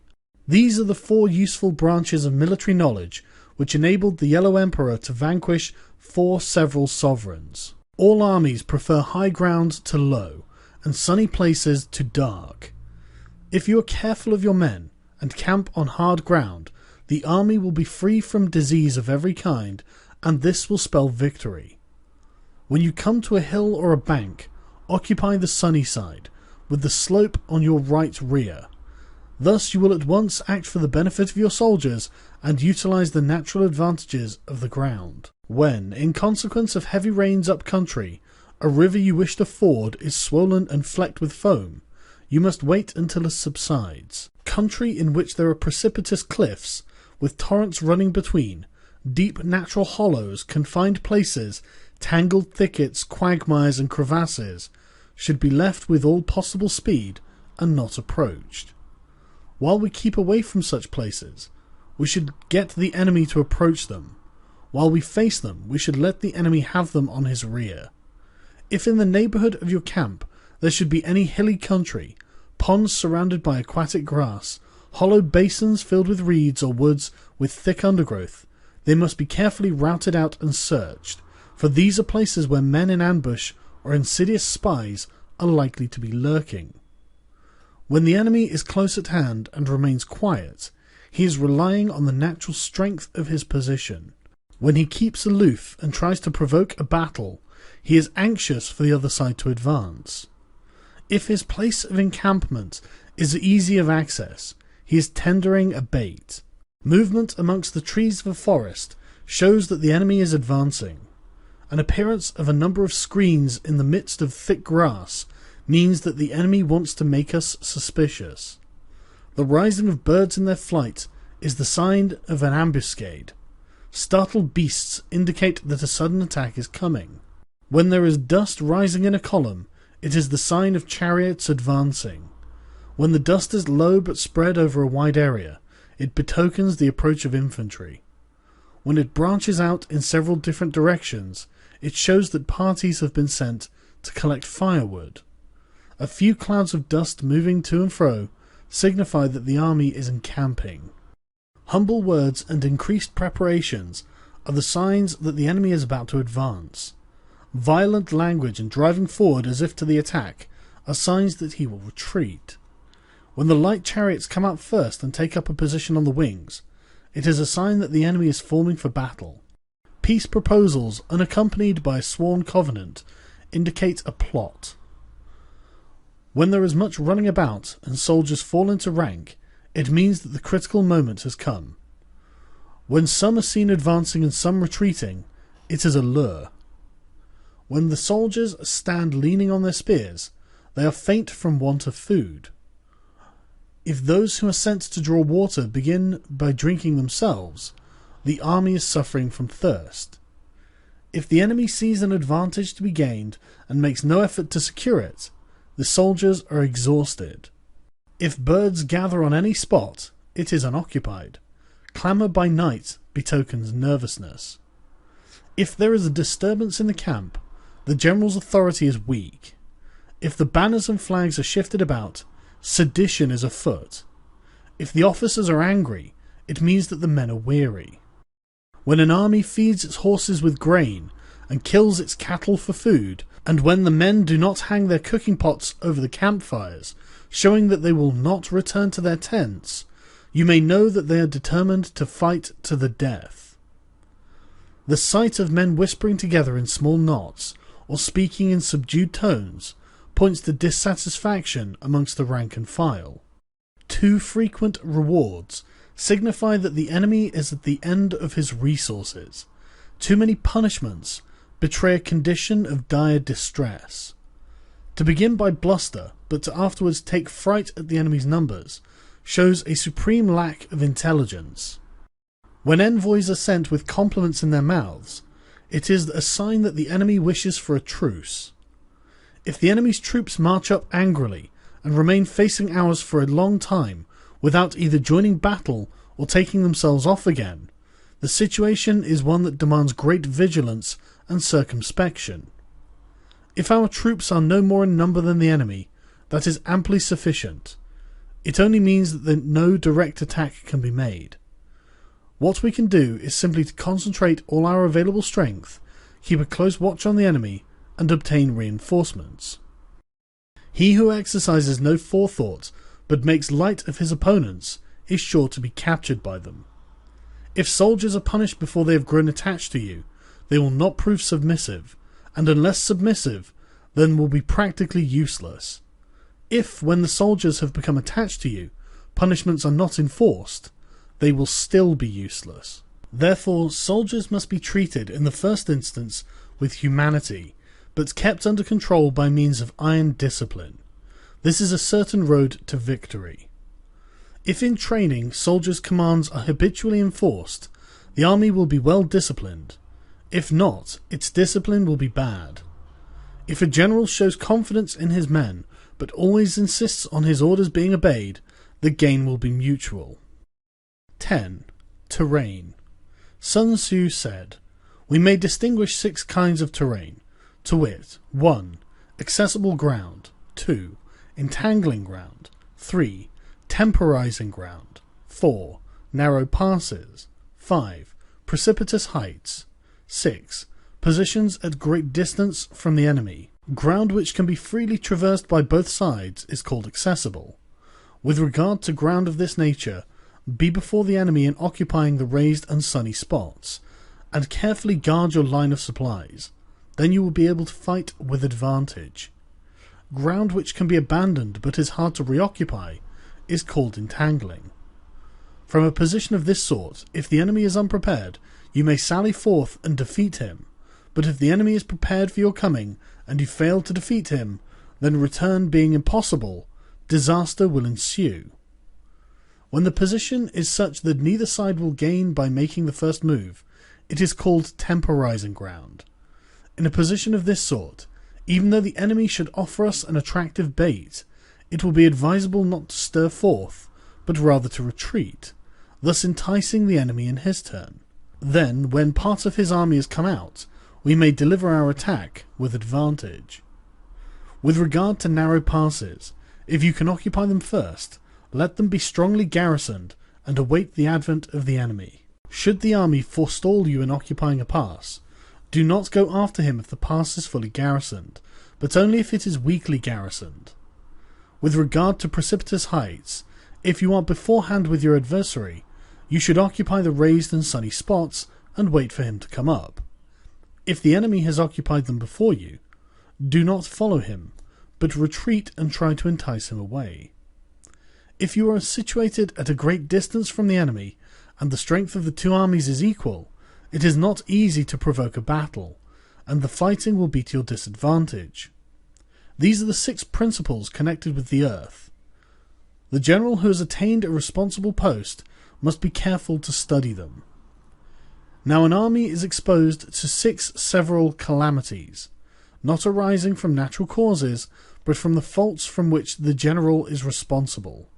These are the 4 useful branches of military knowledge which enabled the Yellow Emperor to vanquish 4 several sovereigns. All armies prefer high ground to low, and sunny places to dark. If you are careful of your men, and camp on hard ground, the army will be free from disease of every kind, and this will spell victory. When you come to a hill or a bank, occupy the sunny side, with the slope on your right rear. Thus you will at once act for the benefit of your soldiers and utilize the natural advantages of the ground. When, in consequence of heavy rains up country, a river you wish to ford is swollen and flecked with foam, you must wait until it subsides. Country in which there are precipitous cliffs, with torrents running between, deep natural hollows, confined places, tangled thickets, quagmires and crevasses, should be left with all possible speed and not approached. While we keep away from such places, we should get the enemy to approach them. While we face them, we should let the enemy have them on his rear. If in the neighbourhood of your camp there should be any hilly country, ponds surrounded by aquatic grass, hollow basins filled with reeds or woods with thick undergrowth, they must be carefully routed out and searched, for these are places where men in ambush or insidious spies are likely to be lurking. When the enemy is close at hand and remains quiet, he is relying on the natural strength of his position. When he keeps aloof and tries to provoke a battle, he is anxious for the other side to advance. If his place of encampment is easy of access, he is tendering a bait. Movement amongst the trees of a forest shows that the enemy is advancing. An appearance of a number of screens in the midst of thick grass means that the enemy wants to make us suspicious. The rising of birds in their flight is the sign of an ambuscade. Startled beasts indicate that a sudden attack is coming. When there is dust rising in a column, it is the sign of chariots advancing. When the dust is low but spread over a wide area, it betokens the approach of infantry. When it branches out in several different directions, it shows that parties have been sent to collect firewood. A few clouds of dust moving to and fro signify that the army is encamping. Humble words and increased preparations are the signs that the enemy is about to advance. Violent language and driving forward as if to the attack are signs that he will retreat. When the light chariots come out first and take up a position on the wings, it is a sign that the enemy is forming for battle. Peace proposals unaccompanied by a sworn covenant indicate a plot. When there is much running about and soldiers fall into rank, it means that the critical moment has come. When some are seen advancing and some retreating, it is a lure. When the soldiers stand leaning on their spears, they are faint from want of food. If those who are sent to draw water begin by drinking themselves, the army is suffering from thirst. If the enemy sees an advantage to be gained and makes no effort to secure it, the soldiers are exhausted. If birds gather on any spot, it is unoccupied. Clamour by night betokens nervousness. If there is a disturbance in the camp, the general's authority is weak. If the banners and flags are shifted about, sedition is afoot. If the officers are angry, it means that the men are weary. When an army feeds its horses with grain and kills its cattle for food, and when the men do not hang their cooking pots over the campfires, showing that they will not return to their tents, you may know that they are determined to fight to the death. The sight of men whispering together in small knots, or speaking in subdued tones, points to dissatisfaction amongst the rank and file. Too frequent rewards signify that the enemy is at the end of his resources. Too many punishments betray a condition of dire distress. To begin by bluster, but to afterwards take fright at the enemy's numbers, shows a supreme lack of intelligence. When envoys are sent with compliments in their mouths, it is a sign that the enemy wishes for a truce. If the enemy's troops march up angrily and remain facing ours for a long time without either joining battle or taking themselves off again, the situation is one that demands great vigilance and circumspection. If our troops are no more in number than the enemy, that is amply sufficient. It only means that no direct attack can be made. What we can do is simply to concentrate all our available strength, keep a close watch on the enemy, and obtain reinforcements. He who exercises no forethought, but makes light of his opponents, is sure to be captured by them. If soldiers are punished before they have grown attached to you, they will not prove submissive, and unless submissive, then will be practically useless. If, when the soldiers have become attached to you, punishments are not enforced, they will still be useless. Therefore, soldiers must be treated in the first instance with humanity, but kept under control by means of iron discipline. This is a certain road to victory. If in training soldiers' commands are habitually enforced, the army will be well disciplined. If not, its discipline will be bad. If a general shows confidence in his men, but always insists on his orders being obeyed, the gain will be mutual. 10. Terrain. Sun Tzu said, "We may distinguish 6 kinds of terrain, to wit, 1. Accessible ground, 2. Entangling ground, 3. Temporizing ground, 4. Narrow passes, 5. Precipitous heights, 6. Positions at great distance from the enemy. Ground which can be freely traversed by both sides is called accessible. With regard to ground of this nature, be before the enemy in occupying the raised and sunny spots, and carefully guard your line of supplies. Then you will be able to fight with advantage. Ground which can be abandoned but is hard to reoccupy is called entangling. From a position of this sort, if the enemy is unprepared, you may sally forth and defeat him, but if the enemy is prepared for your coming, and you fail to defeat him, then return being impossible, disaster will ensue. When the position is such that neither side will gain by making the first move, it is called temporizing ground. In a position of this sort, even though the enemy should offer us an attractive bait, it will be advisable not to stir forth, but rather to retreat, thus enticing the enemy in his turn. Then, when part of his army has come out, we may deliver our attack with advantage. With regard to narrow passes, if you can occupy them first, let them be strongly garrisoned and await the advent of the enemy. Should the army forestall you in occupying a pass, do not go after him if the pass is fully garrisoned, but only if it is weakly garrisoned. With regard to precipitous heights, if you are beforehand with your adversary, you should occupy the raised and sunny spots and wait for him to come up. If the enemy has occupied them before you, do not follow him, but retreat and try to entice him away. If you are situated at a great distance from the enemy, and the strength of the two armies is equal, it is not easy to provoke a battle, and the fighting will be to your disadvantage. These are the 6 principles connected with the earth. The general who has attained a responsible post must be careful to study them. Now an army is exposed to 6 several calamities, not arising from natural causes, but from the faults from which the general is responsible.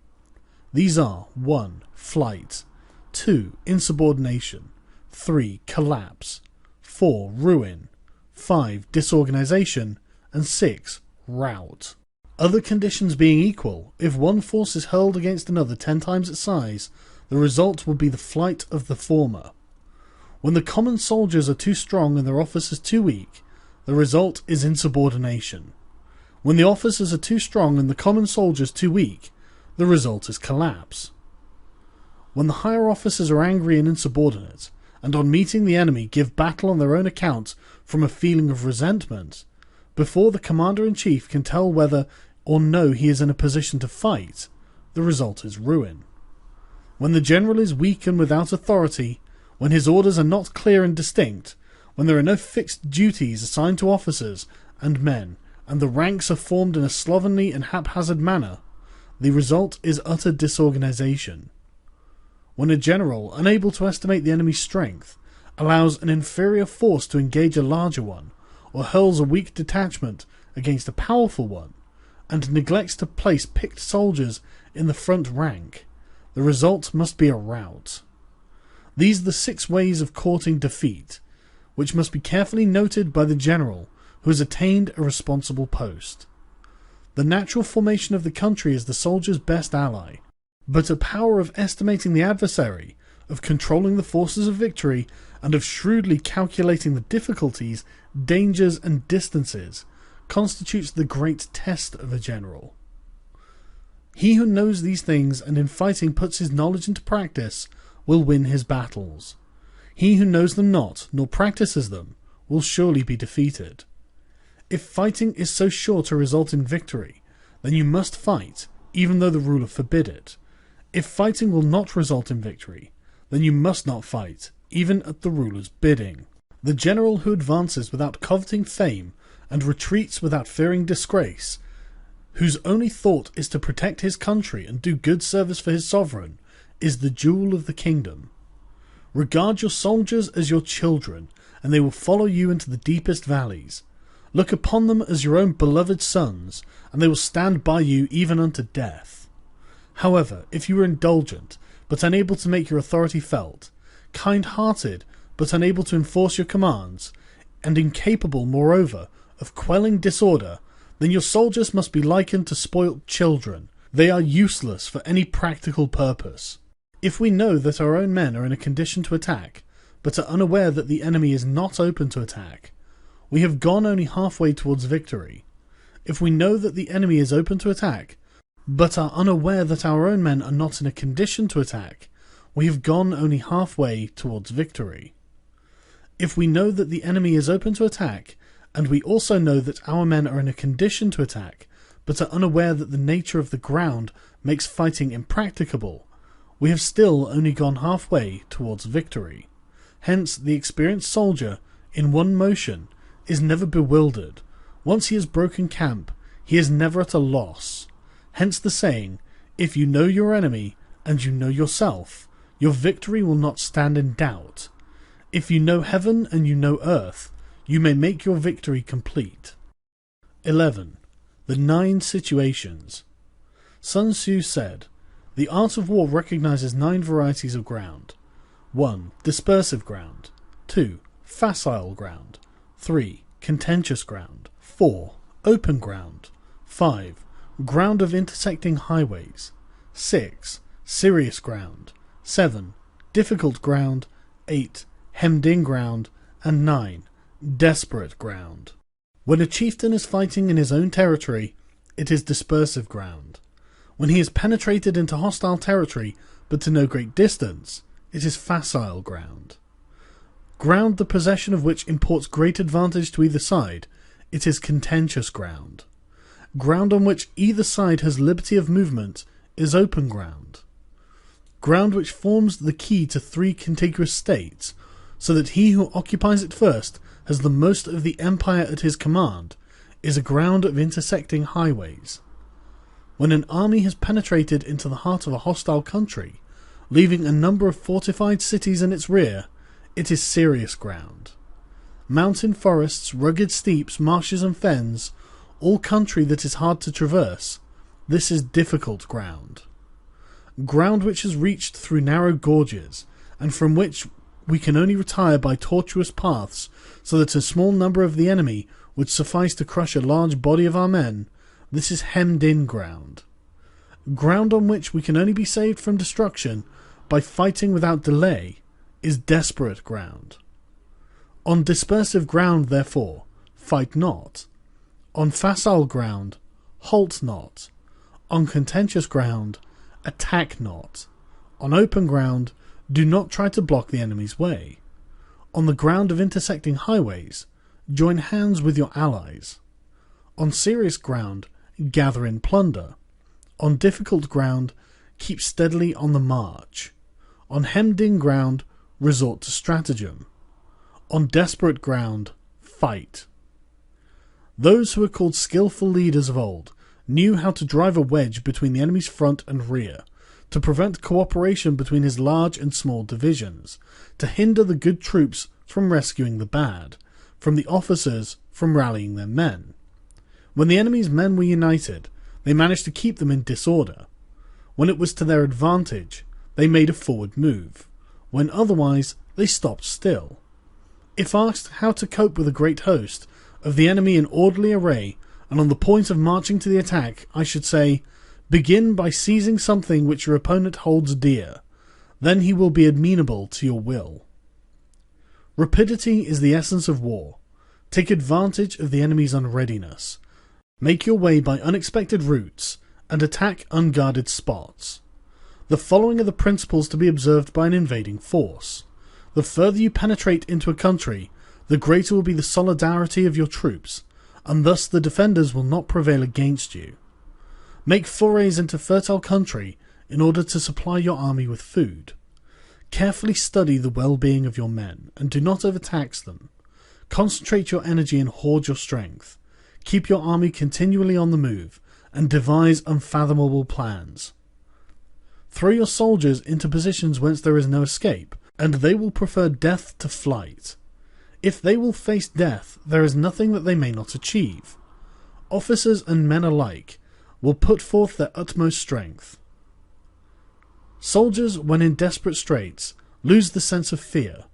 These are 1. Flight, 2. Insubordination, 3. Collapse, 4. Ruin, 5. Disorganization, and 6. rout. Other conditions being equal, if one force is hurled against another 10 times its size, the result will be the flight of the former. When the common soldiers are too strong and their officers too weak, the result is insubordination. When the officers are too strong and the common soldiers too weak, the result is collapse. When the higher officers are angry and insubordinate, and on meeting the enemy give battle on their own account from a feeling of resentment, before the commander-in-chief can tell whether or no he is in a position to fight, the result is ruin. When the general is weak and without authority, when his orders are not clear and distinct, when there are no fixed duties assigned to officers and men, and the ranks are formed in a slovenly and haphazard manner, the result is utter disorganization. When a general, unable to estimate the enemy's strength, allows an inferior force to engage a larger one, or hurls a weak detachment against a powerful one, and neglects to place picked soldiers in the front rank, the result must be a rout. These are the 6 ways of courting defeat, which must be carefully noted by the general who has attained a responsible post. The natural formation of the country is the soldier's best ally, but a power of estimating the adversary, of controlling the forces of victory, and of shrewdly calculating the difficulties, dangers, and distances constitutes the great test of a general. He who knows these things and in fighting puts his knowledge into practice will win his battles. He who knows them not, nor practices them, will surely be defeated. If fighting is so sure to result in victory, then you must fight, even though the ruler forbid it. If fighting will not result in victory, then you must not fight, even at the ruler's bidding. The general who advances without coveting fame, and retreats without fearing disgrace, whose only thought is to protect his country and do good service for his sovereign, is the jewel of the kingdom. Regard your soldiers as your children, and they will follow you into the deepest valleys. Look upon them as your own beloved sons, and they will stand by you even unto death. However, if you are indulgent, but unable to make your authority felt, kind-hearted, but unable to enforce your commands, and incapable, moreover, of quelling disorder, then your soldiers must be likened to spoilt children. They are useless for any practical purpose. If we know that our own men are in a condition to attack, but are unaware that the enemy is not open to attack, we have gone only halfway towards victory. If we know that the enemy is open to attack, but are unaware that our own men are not in a condition to attack, we have gone only halfway towards victory. If we know that the enemy is open to attack, and we also know that our men are in a condition to attack, but are unaware that the nature of the ground makes fighting impracticable, we have still only gone halfway towards victory. Hence, the experienced soldier, in one motion, is never bewildered. Once he has broken camp, he is never at a loss. Hence the saying, if you know your enemy, and you know yourself, your victory will not stand in doubt. If you know heaven and you know earth, you may make your victory complete. 11. The 9 situations. Sun Tzu said, the art of war recognizes 9 varieties of ground. 1. Dispersive ground. 2. Facile ground. 3. Contentious ground. 4. Open ground. 5. Ground of intersecting highways. 6. Serious ground. 7. Difficult ground. 8. Hemmed-in ground. And 9. Desperate ground. When a chieftain is fighting in his own territory, it is dispersive ground. When he has penetrated into hostile territory, but to no great distance, it is facile ground. Ground the possession of which imports great advantage to either side, it is contentious ground. Ground on which either side has liberty of movement is open ground. Ground which forms the key to 3 contiguous states, so that he who occupies it first has the most of the empire at his command, is a ground of intersecting highways. When an army has penetrated into the heart of a hostile country, leaving a number of fortified cities in its rear, it is serious ground. Mountain forests, rugged steeps, marshes and fens, all country that is hard to traverse, this is difficult ground. Ground which is reached through narrow gorges, and from which we can only retire by tortuous paths, so that a small number of the enemy would suffice to crush a large body of our men, this is hemmed-in ground. Ground on which we can only be saved from destruction by fighting without delay is desperate ground. On dispersive ground, therefore, fight not. On facile ground, halt not. On contentious ground, attack not. On open ground, do not try to block the enemy's way. On the ground of intersecting highways, join hands with your allies. On serious ground, gather in plunder. On difficult ground, keep steadily on the march. On hemmed-in ground, resort to stratagem. On desperate ground, fight. Those who were called skillful leaders of old knew how to drive a wedge between the enemy's front and rear, to prevent cooperation between his large and small divisions, to hinder the good troops from rescuing the bad, from the officers from rallying their men. When the enemy's men were united, they managed to keep them in disorder. When it was to their advantage, they made a forward move. When otherwise, they stopped still. If asked how to cope with a great host of the enemy in orderly array and on the point of marching to the attack, I should say, begin by seizing something which your opponent holds dear. Then he will be amenable to your will. Rapidity is the essence of war. Take advantage of the enemy's unreadiness. Make your way by unexpected routes, and attack unguarded spots. The following are the principles to be observed by an invading force. The further you penetrate into a country, the greater will be the solidarity of your troops, and thus the defenders will not prevail against you. Make forays into fertile country in order to supply your army with food. Carefully study the well-being of your men, and do not overtax them. Concentrate your energy and hoard your strength. Keep your army continually on the move, and devise unfathomable plans. Throw your soldiers into positions whence there is no escape, and they will prefer death to flight. If they will face death, there is nothing that they may not achieve. Officers and men alike will put forth their utmost strength. Soldiers, when in desperate straits, lose the sense of fear.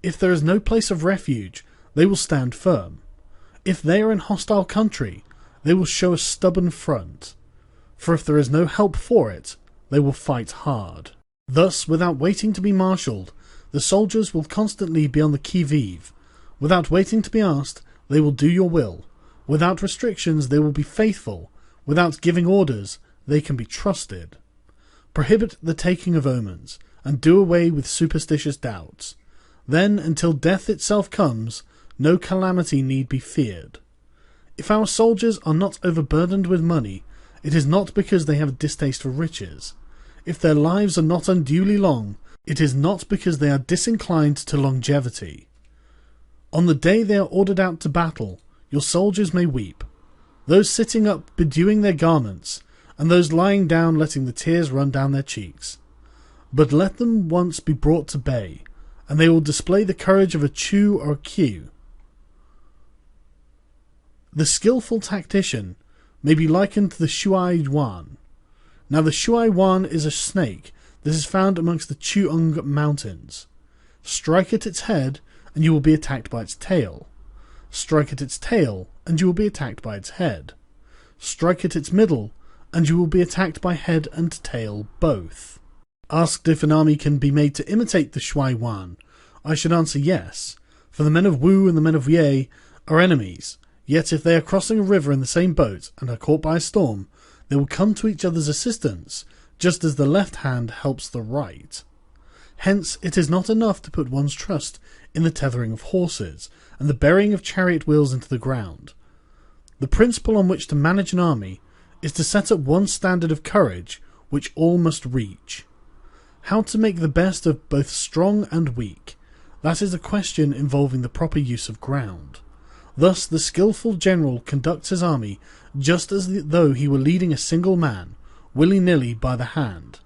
If there is no place of refuge, they will stand firm. If they are in hostile country, they will show a stubborn front. For if there is no help for it, they will fight hard. Thus, without waiting to be marshalled, the soldiers will constantly be on the qui-vive. Without waiting to be asked, they will do your will. Without restrictions, they will be faithful. Without giving orders, they can be trusted. Prohibit the taking of omens, and do away with superstitious doubts. Then, until death itself comes, no calamity need be feared. If our soldiers are not overburdened with money, it is not because they have a distaste for riches. If their lives are not unduly long, it is not because they are disinclined to longevity. On the day they are ordered out to battle, your soldiers may weep, those sitting up bedewing their garments, and those lying down letting the tears run down their cheeks. But let them once be brought to bay, and they will display the courage of a Chu or a Q. The skillful tactician may be likened to the Shuai Yuan. Now the Shuai Yuan is a snake that is found amongst the Chuung Mountains. Strike at its head, and you will be attacked by its tail. Strike at its tail, and you will be attacked by its head. Strike at its middle, and you will be attacked by head and tail both. Asked if an army can be made to imitate the Shuai Yuan, I should answer yes, for the men of Wu and the men of Ye are enemies, yet if they are crossing a river in the same boat and are caught by a storm, they will come to each other's assistance, just as the left hand helps the right. Hence it is not enough to put one's trust in the tethering of horses and the burying of chariot wheels into the ground. The principle on which to manage an army is to set up one standard of courage which all must reach. How to make the best of both strong and weak, that is a question involving the proper use of ground. Thus the skillful general conducts his army just as though he were leading a single man, willy-nilly by the hand.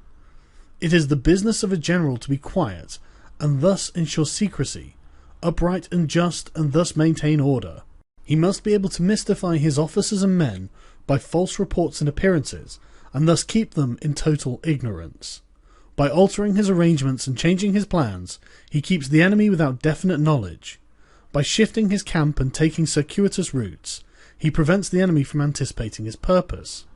It is the business of a general to be quiet, and thus ensure secrecy, upright and just, and thus maintain order. He must be able to mystify his officers and men by false reports and appearances, and thus keep them in total ignorance. By altering his arrangements and changing his plans, he keeps the enemy without definite knowledge. By shifting his camp and taking circuitous routes, he prevents the enemy from anticipating his purpose.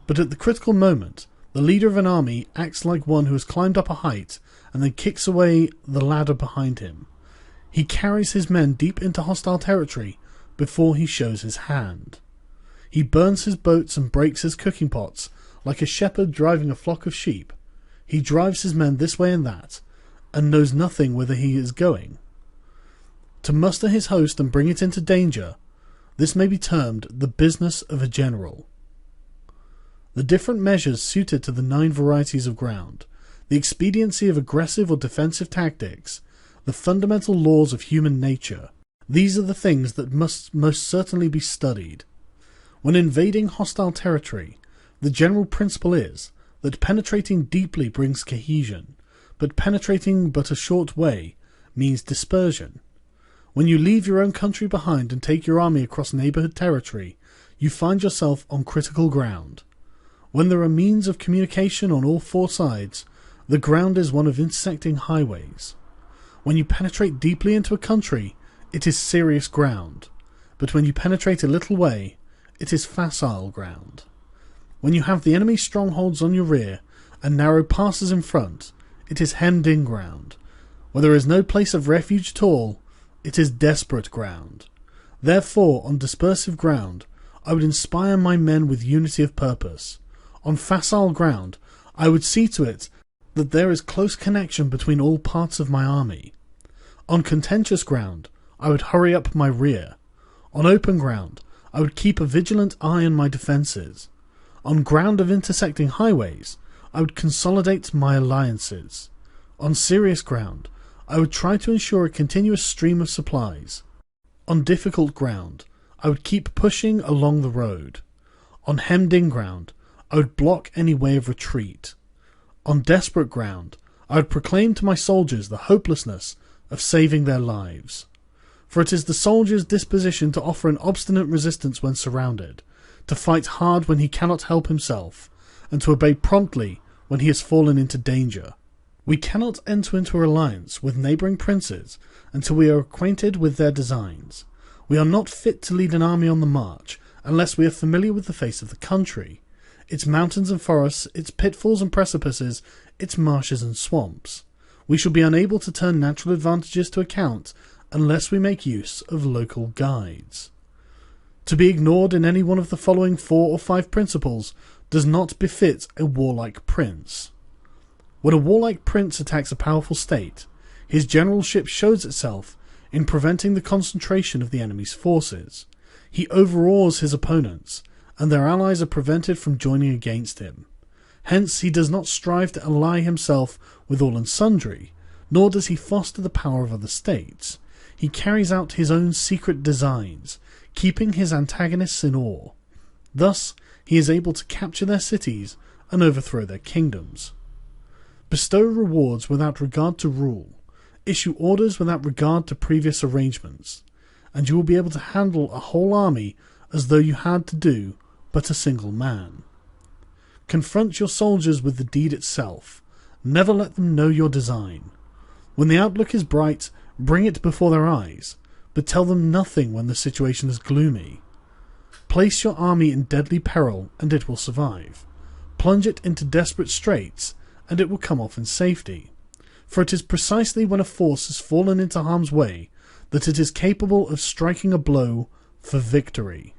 But at the critical moment, the leader of an army acts like one who has climbed up a height and then kicks away the ladder behind him. He carries his men deep into hostile territory before he shows his hand. He burns his boats and breaks his cooking pots like a shepherd driving a flock of sheep. He drives his men this way and that, and knows nothing whither he is going. To muster his host and bring it into danger, this may be termed the business of a general. The different measures suited to the 9 varieties of ground, the expediency of aggressive or defensive tactics, the fundamental laws of human nature, these are the things that must most certainly be studied. When invading hostile territory, the general principle is that penetrating deeply brings cohesion, but penetrating but a short way means dispersion. When you leave your own country behind and take your army across neighbourhood territory, you find yourself on critical ground. When there are means of communication on all 4 sides, the ground is one of intersecting highways. When you penetrate deeply into a country, it is serious ground, but when you penetrate a little way, it is facile ground. When you have the enemy's strongholds on your rear and narrow passes in front, it is hemmed-in ground. Where there is no place of refuge at all, it is desperate ground. Therefore, on dispersive ground, I would inspire my men with unity of purpose. On facile ground, I would see to it that there is close connection between all parts of my army. On contentious ground, I would hurry up my rear. On open ground, I would keep a vigilant eye on my defences. On ground of intersecting highways, I would consolidate my alliances. On serious ground, I would try to ensure a continuous stream of supplies. On difficult ground, I would keep pushing along the road. On hemmed-in ground, I would block any way of retreat. On desperate ground, I would proclaim to my soldiers the hopelessness of saving their lives. For it is the soldier's disposition to offer an obstinate resistance when surrounded, to fight hard when he cannot help himself, and to obey promptly when he has fallen into danger. We cannot enter into an alliance with neighbouring princes until we are acquainted with their designs. We are not fit to lead an army on the march unless we are familiar with the face of the country, its mountains and forests, its pitfalls and precipices, its marshes and swamps. We shall be unable to turn natural advantages to account unless we make use of local guides. To be ignored in any one of the following 4 or 5 principles does not befit a warlike prince. When a warlike prince attacks a powerful state, his generalship shows itself in preventing the concentration of the enemy's forces. He overawes his opponents, and their allies are prevented from joining against him. Hence he does not strive to ally himself with all and sundry, nor does he foster the power of other states. He carries out his own secret designs, keeping his antagonists in awe. Thus he is able to capture their cities and overthrow their kingdoms. Bestow rewards without regard to rule, issue orders without regard to previous arrangements, and you will be able to handle a whole army as though you had to do but a single man. Confront your soldiers with the deed itself. Never let them know your design. When the outlook is bright, bring it before their eyes, but tell them nothing when the situation is gloomy. Place your army in deadly peril, and it will survive. Plunge it into desperate straits, and it will come off in safety. For it is precisely when a force has fallen into harm's way that it is capable of striking a blow for victory.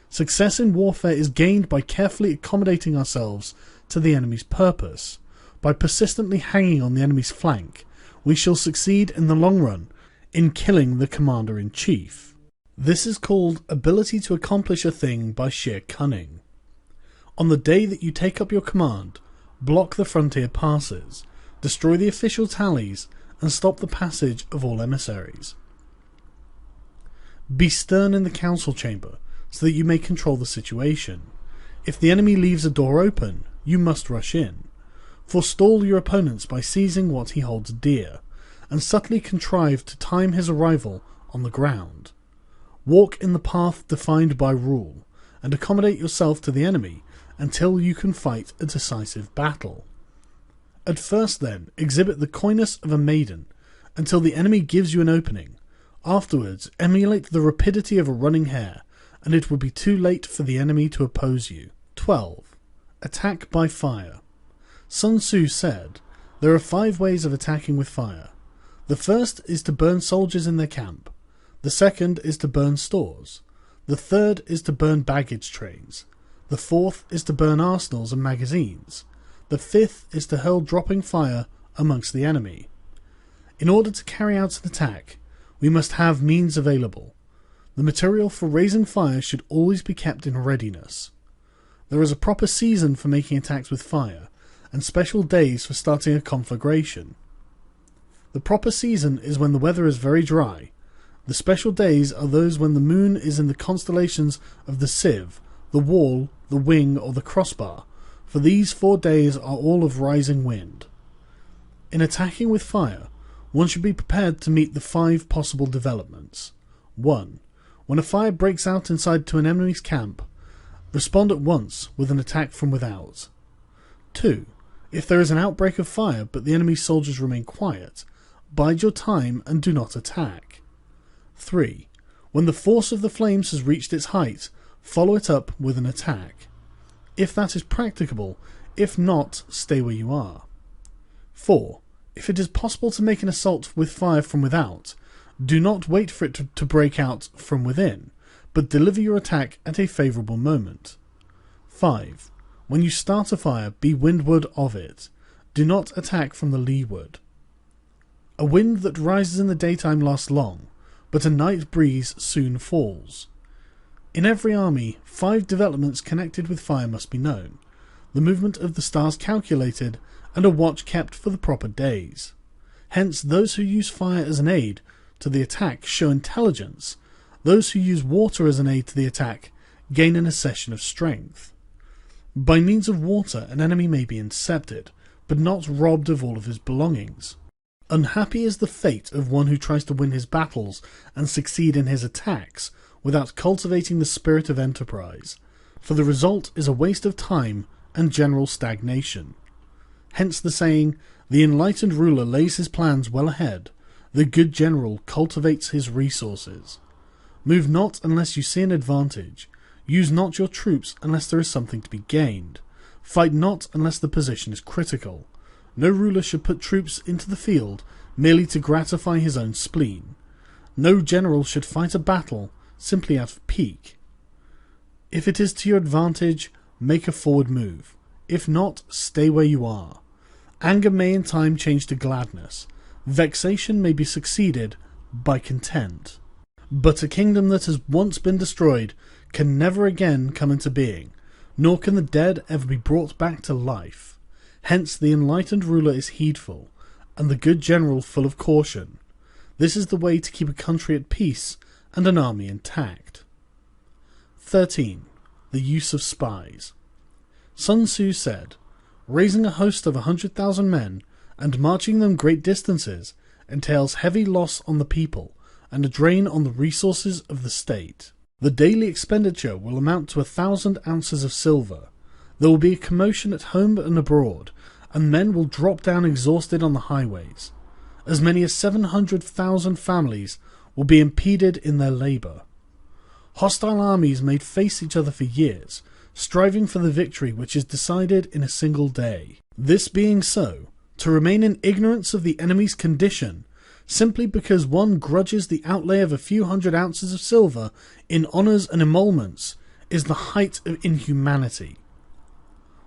Success in warfare is gained by carefully accommodating ourselves to the enemy's purpose. By persistently hanging on the enemy's flank, we shall succeed in the long run in killing the commander-in-chief. This is called ability to accomplish a thing by sheer cunning. On the day that you take up your command, block the frontier passes, destroy the official tallies, and stop the passage of all emissaries. Be stern in the council chamber, so that you may control the situation. If the enemy leaves a door open, you must rush in. Forestall your opponents by seizing what he holds dear, and subtly contrive to time his arrival on the ground. Walk in the path defined by rule, and accommodate yourself to the enemy until you can fight a decisive battle. At first, then, exhibit the coyness of a maiden until the enemy gives you an opening. Afterwards, emulate the rapidity of a running hare, and it will be too late for the enemy to oppose you. 12. Attack by fire. Sun Tzu said, "There are 5 ways of attacking with fire. The first is to burn soldiers in their camp. The second is to burn stores. The third is to burn baggage trains. The fourth is to burn arsenals and magazines. The fifth is to hurl dropping fire amongst the enemy." In order to carry out an attack, we must have means available. The material for raising fire should always be kept in readiness. There is a proper season for making attacks with fire, and special days for starting a conflagration. The proper season is when the weather is very dry. The special days are those when the moon is in the constellations of the sieve, the wall, the wing, or the crossbar, for these 4 days are all of rising wind. In attacking with fire, one should be prepared to meet the 5 possible developments. 1. When a fire breaks out inside to an enemy's camp, respond at once with an attack from without. 2. If there is an outbreak of fire but the enemy's soldiers remain quiet, bide your time and do not attack. 3. When the force of the flames has reached its height, follow it up with an attack. If that is practicable, if not, stay where you are. 4. If it is possible to make an assault with fire from without, do not wait for it to break out from within, but deliver your attack at a favourable moment. 5. When you start a fire, be windward of it. Do not attack from the leeward. A wind that rises in the daytime lasts long, but a night breeze soon falls. In every army, 5 developments connected with fire must be known, the movement of the stars calculated, and a watch kept for the proper days. Hence, those who use fire as an aid to the attack show intelligence. Those who use water as an aid to the attack gain an accession of strength. By means of water, an enemy may be incepted, but not robbed of all of his belongings. Unhappy is the fate of one who tries to win his battles and succeed in his attacks without cultivating the spirit of enterprise, for the result is a waste of time and general stagnation. Hence the saying, "The enlightened ruler lays his plans well ahead, the good general cultivates his resources." Move not unless you see an advantage. Use not your troops unless there is something to be gained. Fight not unless the position is critical. No ruler should put troops into the field merely to gratify his own spleen. No general should fight a battle simply out of pique. If it is to your advantage, make a forward move. If not, stay where you are. Anger may in time change to gladness. Vexation may be succeeded by content. But a kingdom that has once been destroyed can never again come into being, nor can the dead ever be brought back to life. Hence the enlightened ruler is heedful, and the good general full of caution. This is the way to keep a country at peace and an army intact. 13. The use of spies. Sun Tzu said, "Raising a host of 100,000 men and marching them great distances entails heavy loss on the people and a drain on the resources of the state. The daily expenditure will amount to 1,000 ounces of silver. There will be a commotion at home and abroad, and men will drop down exhausted on the highways. As many as 700,000 families will be impeded in their labour. Hostile armies may face each other for years, striving for the victory which is decided in a single day. This being so, to remain in ignorance of the enemy's condition, simply because one grudges the outlay of a few hundred ounces of silver in honours and emoluments, is the height of inhumanity.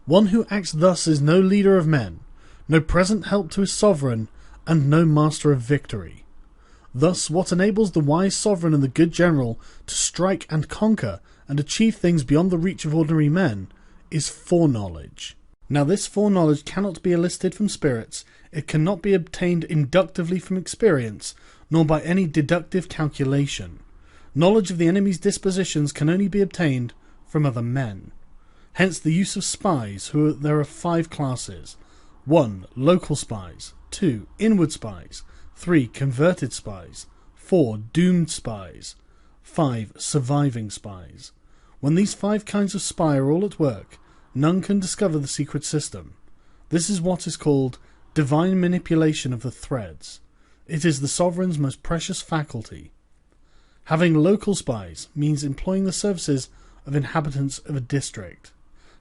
One who acts thus is no leader of men, no present help to his sovereign, and no master of victory. Thus, what enables the wise sovereign and the good general to strike and conquer and achieve things beyond the reach of ordinary men is foreknowledge. Now this foreknowledge cannot be elicited from spirits, it cannot be obtained inductively from experience, nor by any deductive calculation. Knowledge of the enemy's dispositions can only be obtained from other men. Hence the use of spies, there are 5 classes. 1. Local spies. 2. Inward spies. 3. Converted spies. 4. Doomed spies. 5. Surviving spies. When these 5 kinds of spy are all at work, none can discover the secret system. This is what is called divine manipulation of the threads. It is the sovereign's most precious faculty. Having local spies means employing the services of inhabitants of a district.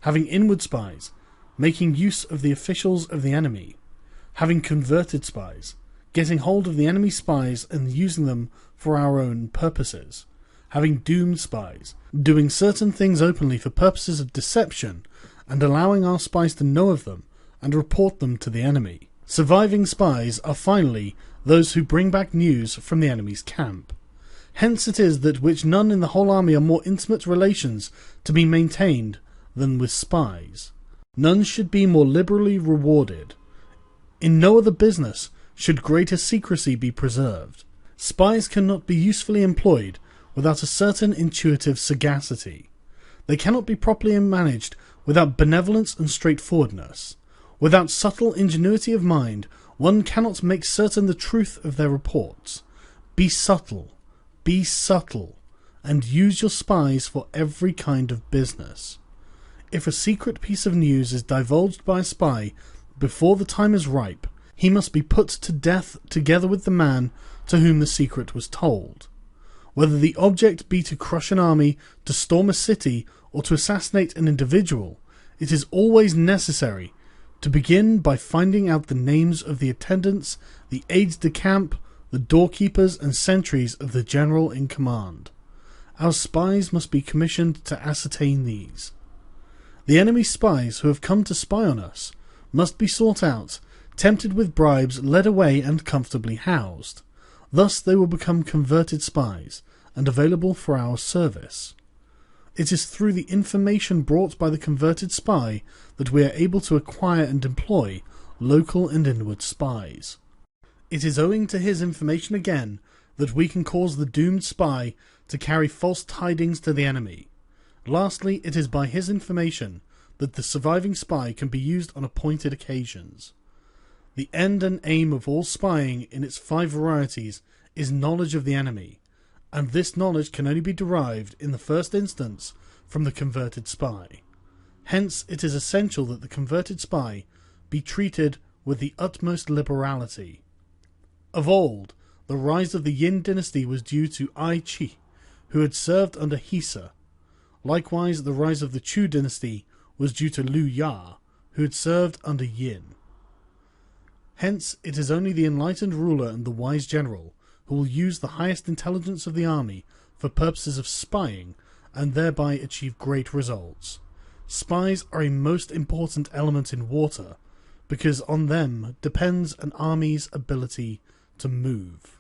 Having inward spies, making use of the officials of the enemy. Having converted spies, getting hold of the enemy spies and using them for our own purposes. Having doomed spies, doing certain things openly for purposes of deception and allowing our spies to know of them and report them to the enemy. Surviving spies are finally those who bring back news from the enemy's camp. Hence it is that which none in the whole army are more intimate relations to be maintained than with spies. None should be more liberally rewarded. In no other business should greater secrecy be preserved. Spies cannot be usefully employed without a certain intuitive sagacity. They cannot be properly managed without benevolence and straightforwardness. Without subtle ingenuity of mind, one cannot make certain the truth of their reports. Be subtle, and use your spies for every kind of business. If a secret piece of news is divulged by a spy before the time is ripe, he must be put to death together with the man to whom the secret was told. Whether the object be to crush an army, to storm a city, or to assassinate an individual, it is always necessary to begin by finding out the names of the attendants, the aides de camp, the doorkeepers and sentries of the general in command. Our spies must be commissioned to ascertain these. The enemy's spies who have come to spy on us must be sought out, tempted with bribes, led away and comfortably housed. Thus they will become converted spies, and available for our service. It is through the information brought by the converted spy that we are able to acquire and employ local and inward spies. It is owing to his information again that we can cause the doomed spy to carry false tidings to the enemy. Lastly, it is by his information that the surviving spy can be used on appointed occasions. The end and aim of all spying in its 5 varieties is knowledge of the enemy, and this knowledge can only be derived in the first instance from the converted spy. Hence it is essential that the converted spy be treated with the utmost liberality. Of old, the rise of the Yin dynasty was due to Ai Chi, who had served under Hisa. Likewise, the rise of the Chu dynasty was due to Liu Ya, who had served under Yin. Hence, it is only the enlightened ruler and the wise general who will use the highest intelligence of the army for purposes of spying and thereby achieve great results. Spies are a most important element in water, because on them depends an army's ability to move.